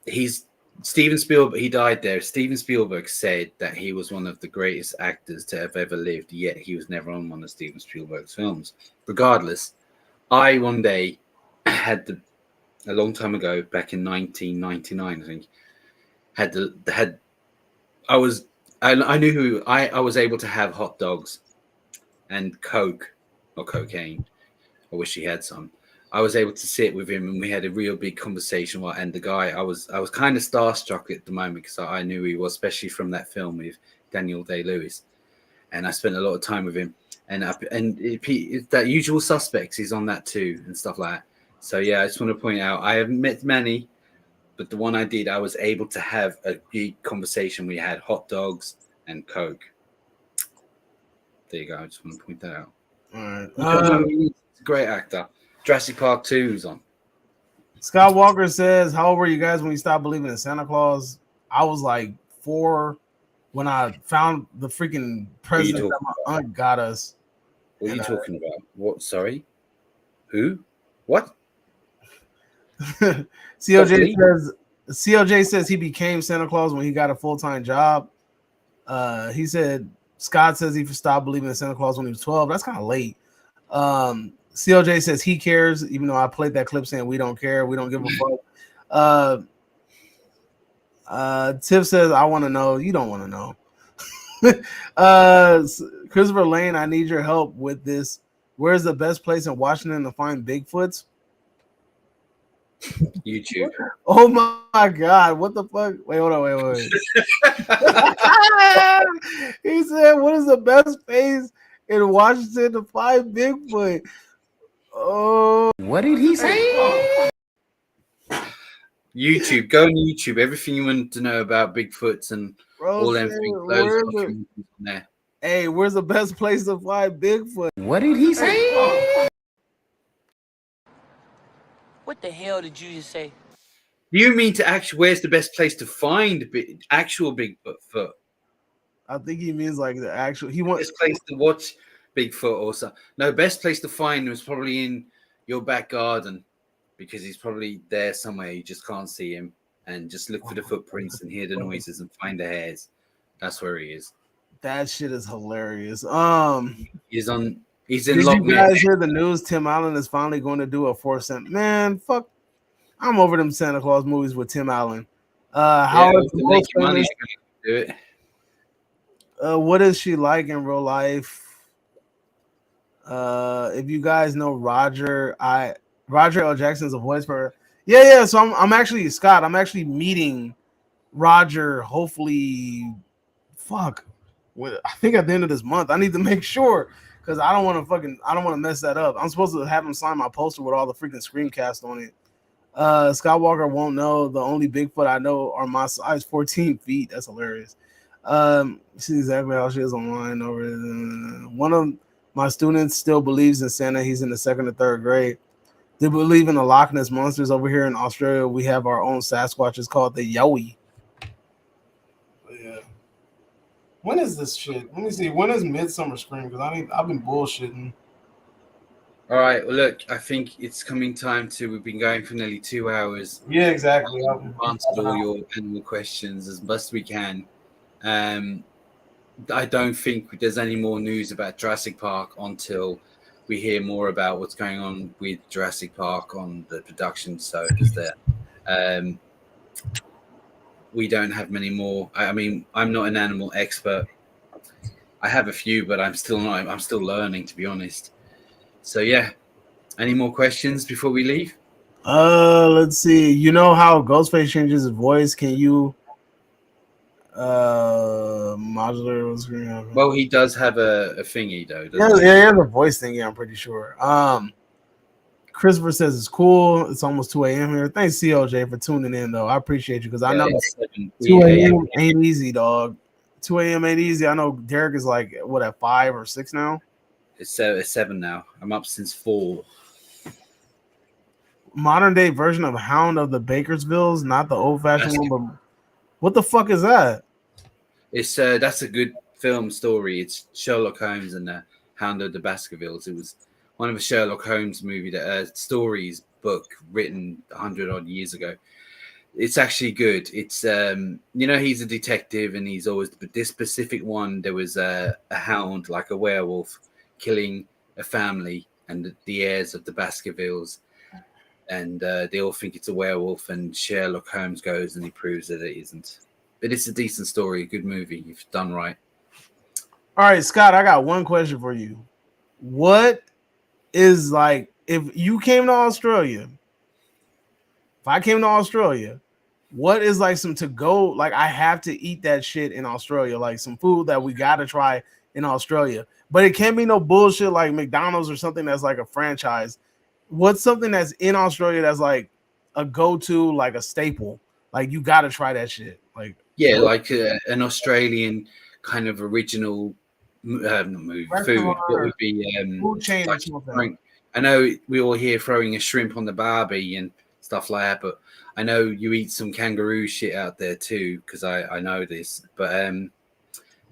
He's Steven Spielberg. He died there. Steven Spielberg said that he was one of the greatest actors to have ever lived, yet he was never on one of Steven Spielberg's films. Regardless, I one day had a long time ago, back in 1999, I think, I knew who I was able to have hot dogs and coke or cocaine. I wish he had some. I was able to sit with him and we had a real big conversation. And the guy, I was kind of starstruck at the moment because I knew he was, especially from that film with Daniel Day-Lewis, and I spent a lot of time with him. And that Usual Suspects, he's on that too and stuff like that. So yeah, I just want to point out I haven't met many, but the one I did, I was able to have a big conversation. We had hot dogs and coke. There you go. I just want to point that out. All right. He's a great actor. Jurassic Park 2 is on. Scott Walker says, "How old were you guys when you stopped believing in Santa Claus?" I was like 4 when I found the freaking present that my aunt got us. What are you talking about? What? Sorry, who? What? COJ says he became Santa Claus when he got a full-time job. He said Scott says he stopped believing in Santa Claus when he was 12. That's kind of late. COJ says he cares, even though I played that clip saying we don't care, we don't give a fuck. Tiff says I want to know. You don't want to know. Christopher Lane, I need your help with this. Where's the best place in Washington to find Bigfoots? YouTube. Oh my god, what the fuck? Wait, hold on, wait. He said, what is the best place in Washington to find Bigfoot? Oh, What did he say? YouTube. Go on YouTube. Everything you want to know about Bigfoots and all them things. There. Hey, where's the best place to find Bigfoot? What did he say? What the hell did you just say? You mean to actually? Where's the best place to find actual Bigfoot? I think he means like the actual. He wants best place to watch Bigfoot or something. No, best place to find him is probably in your back garden because he's probably there somewhere. You just can't see him, and just look for the footprints and hear the noises and find the hairs. That's where he is. That shit is hilarious. He's in. Did you guys hear the news? Tim Allen is finally going to do a 4-cent. Man, fuck. I'm over them Santa Claus movies with Tim Allen. Howard's the most famous. Do it. What is she like in real life? If you guys know Roger L. Jackson's a voice for her. Yeah. So I'm actually Scott. I'm actually meeting Roger. Hopefully, fuck. I think at the end of this month, I need to make sure because I don't want to mess that up. I'm supposed to have him sign my poster with all the freaking screencast on it. Skywalker won't know. The only Bigfoot I know are my size, 14 feet. That's hilarious. See exactly how she is online. Over one of my students still believes in Santa. He's in the 2nd or 3rd grade. They believe in the Loch Ness monsters. Over here in Australia, we have our own Sasquatch. It's called the Yowie. Yeah. When is this shit? Let me see. When is Midsummer Scream? Because I've been bullshitting. All right. Well, look, I think it's coming time to. We've been going for nearly 2 hours. Yeah, exactly. Answered all your animal questions as best we can. I don't think there's any more news about Jurassic Park until we hear more about what's going on with Jurassic Park on the production circus there. We don't have many more. I mean, I'm not an animal expert. I have a few, but I'm still not. I'm still learning, to be honest. So yeah. Any more questions before we leave? Let's see. You know how Ghostface changes his voice? Can you modular screen? Well, he does have a thingy though. Yeah, he has a voice thingy, I'm pretty sure. Christopher says it's cool. It's almost 2 a.m. here. Thanks, COJ, for tuning in, though. I appreciate you because I know 2 a.m. ain't easy, dog. 2 a.m. ain't easy. I know Derek is like, what, at 5 or 6 now? It's 7 now. I'm up since 4. Modern day version of Hound of the Bakersvilles, not the old fashioned one, but what the fuck is that? It's that's a good film story. It's Sherlock Holmes and the Hound of the Baskervilles. It was one of a Sherlock Holmes movie that stories book written 100 odd years ago. It's actually good. It's he's a detective and he's always, but this specific one, there was a hound, like a werewolf, killing a family and the heirs of the Baskervilles. And they all think it's a werewolf, and Sherlock Holmes goes and he proves that it isn't. But it's a decent story, a good movie if done right. All right, Scott, I got one question for you. What is, like, if you came to Australia, if I came to Australia, what is like some to go, like I have to eat that shit in Australia, like some food that we gotta try in Australia, but it can't be no bullshit like McDonald's or something that's like a franchise. What's something that's in Australia that's like a go-to, like a staple? Like you gotta try that shit. Like like an Australian kind of original movie food. What would be food chain like, or something. I know we all hear throwing a shrimp on the barbie and stuff like that, but I know you eat some kangaroo shit out there too, because I know this. But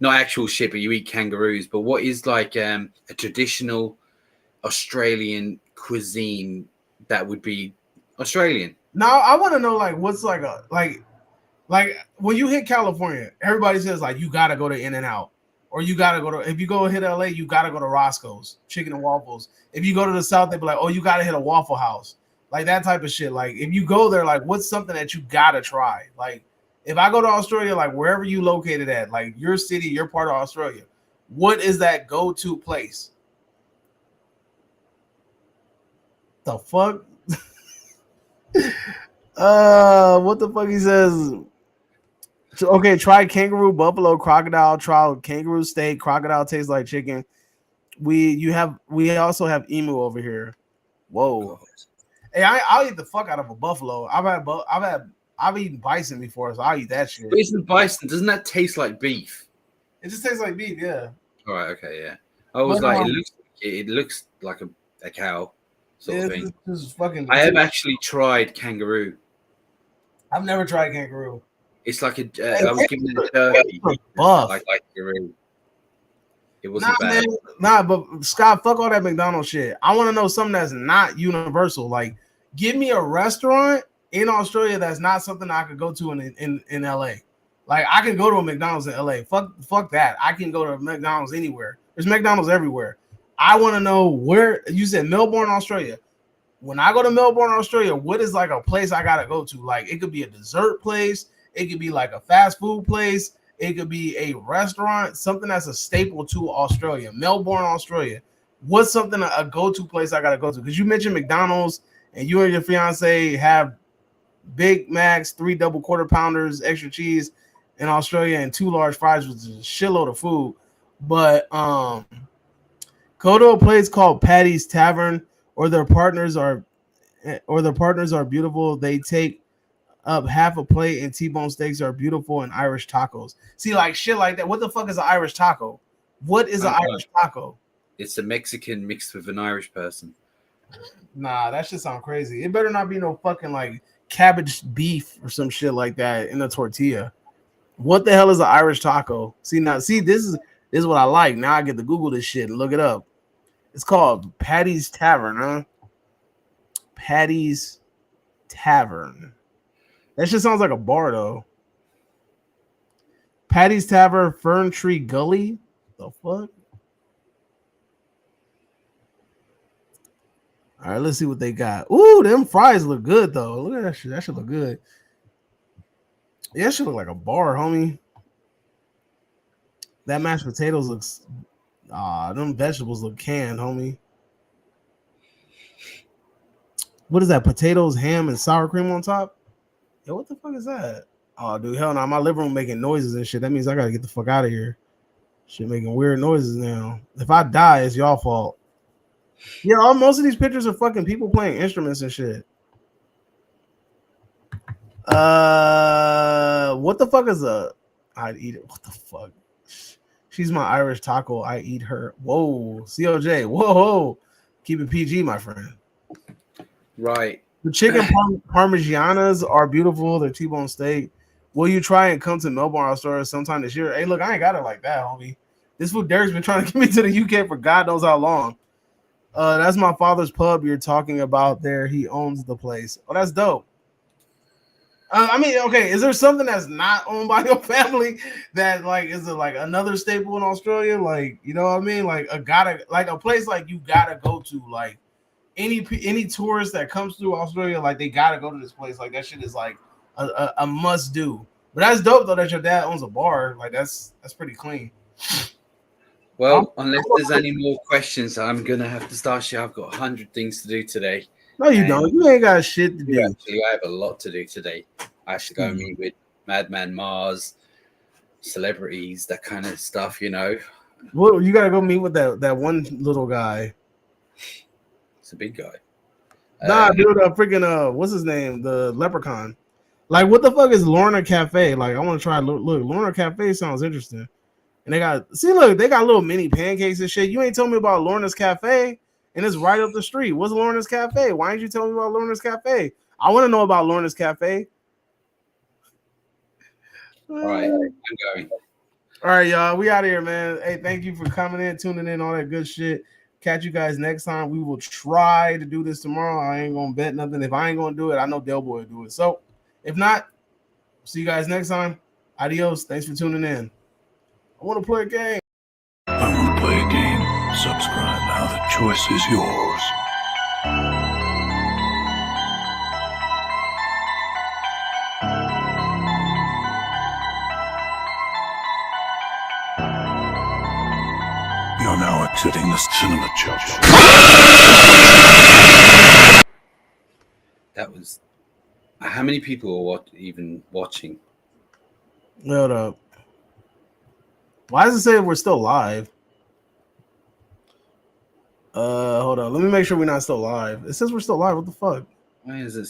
not actual shit, but you eat kangaroos. But what is like a traditional Australian cuisine that would be Australian? Now I want to know, like, what's like a like when you hit California, everybody says like you gotta go to In-N-Out, or you gotta go to, if you go hit LA, you gotta go to Roscoe's Chicken and Waffles. If you go to the South, they be like, oh, you gotta hit a Waffle House, like that type of shit. Like if you go there, like what's something that you gotta try? Like if I go to Australia, like wherever you located at, like your city, your part of Australia, what is that go-to place? The fuck? What the fuck he says? Okay, try kangaroo, buffalo, crocodile. Try kangaroo steak. Crocodile tastes like chicken. We also have emu over here. Whoa. Hey, I'll eat the fuck out of a buffalo. I've eaten bison before, so I'll eat that shit. But isn't bison? Doesn't that taste like beef? It just tastes like beef, yeah. All right, okay, yeah. I was like, it looks like a cow sort of thing. I have actually tried kangaroo. I've never tried kangaroo. It's like I was giving it a turkey, like kangaroo. It wasn't bad. Man, but Scott, fuck all that McDonald's shit. I want to know something that's not universal. Like, give me a restaurant in Australia that's not something I could go to in LA. Like, I can go to a McDonald's in LA. Fuck that. I can go to McDonald's anywhere. There's McDonald's everywhere. I want to know where you said Melbourne, Australia. When I go to Melbourne, Australia, what is like a place I gotta go to? Like, it could be a dessert place, it could be like a fast food place, it could be a restaurant, something that's a staple to Australia. Melbourne, Australia. What's something a go-to place I gotta go to? Because you mentioned McDonald's, and you and your fiance have Big Macs, 3 double quarter pounders, extra cheese in Australia, and 2 large fries, which is a shitload of food. But go to a place called Patty's Tavern, or their partners are beautiful. They take up half a plate, and T-bone steaks are beautiful, and Irish tacos. See, like shit like that. What the fuck is an Irish taco? What is an Irish taco? It's a Mexican mixed with an Irish person. Nah, that shit sound crazy. It better not be no fucking like cabbage beef or some shit like that in a tortilla. What the hell is an Irish taco? See, this is what I like. Now I get to Google this shit and look it up. It's called Patty's Tavern, huh? Patty's Tavern. That shit sounds like a bar though. Patty's Tavern, Fern Tree Gully. The fuck? All right, let's see what they got. Ooh, them fries look good though. Look at that shit. That should look good. Yeah, that should look like a bar, homie. That mashed potatoes looks. Them vegetables look canned, homie. What is that? Potatoes, ham, and sour cream on top? Yo, what the fuck is that? Oh, dude, hell no. My living room making noises and shit. That means I gotta get the fuck out of here. Shit making weird noises now. If I die, it's y'all fault. Yeah, most of these pictures are fucking people playing instruments and shit. What the fuck is I'd eat it. What the fuck? She's my Irish taco. I eat her. Whoa, COJ. Whoa. Keep it PG, my friend. Right. The chicken parmigianas are beautiful. They're T-bone steak. Will you try and come to Melbourne, Australia sometime this year? Hey, look, I ain't got it like that, homie. This food Derek's been trying to get me to the UK for God knows how long. That's my father's pub you're talking about there. He owns the place. Oh, that's dope. I mean, okay, is there something that's not owned by your family that like is it like another staple in Australia? Like, you know what I mean? Like a place like you gotta go to, like any tourist that comes through Australia, like they gotta go to this place. Like that shit is like a must do. But that's dope though that your dad owns a bar. Like that's pretty clean. Well, unless there's any more questions, I'm gonna have to start shit. I've got 100 things to do today. No, you don't. You ain't got shit to do. Actually, I have a lot to do today. I should go meet with Madman Mars, celebrities, that kind of stuff, you know. Well, you gotta go meet with that one little guy. It's a big guy. Nah, dude, freaking what's his name? The leprechaun. Like, what the fuck is Lorna Cafe? Like, I want to try. Look, Lorna Cafe sounds interesting. And they got little mini pancakes and shit. You ain't told me about Lorna's Cafe, and it's right up the street. What's Lorna's Cafe? Why didn't you tell me about Lorna's Cafe? I want to know about Lorna's Cafe. All right, I'm going. All right, y'all. We out of here, man. Hey, thank you for coming in, tuning in, all that good shit. Catch you guys next time. We will try to do this tomorrow. I ain't gonna bet nothing. If I ain't gonna do it, I know Del Boy will do it. So, if not, see you guys next time. Adios. Thanks for tuning in. I want to play a game. I want to play a game. Subscribe now. The choice is yours. You're now exiting the cinema chop shop. That was. How many people are even watching? Hold up. Why does it say we're still live? Hold on. Let me make sure we're not still live. It says we're still live. What the fuck? Why is this?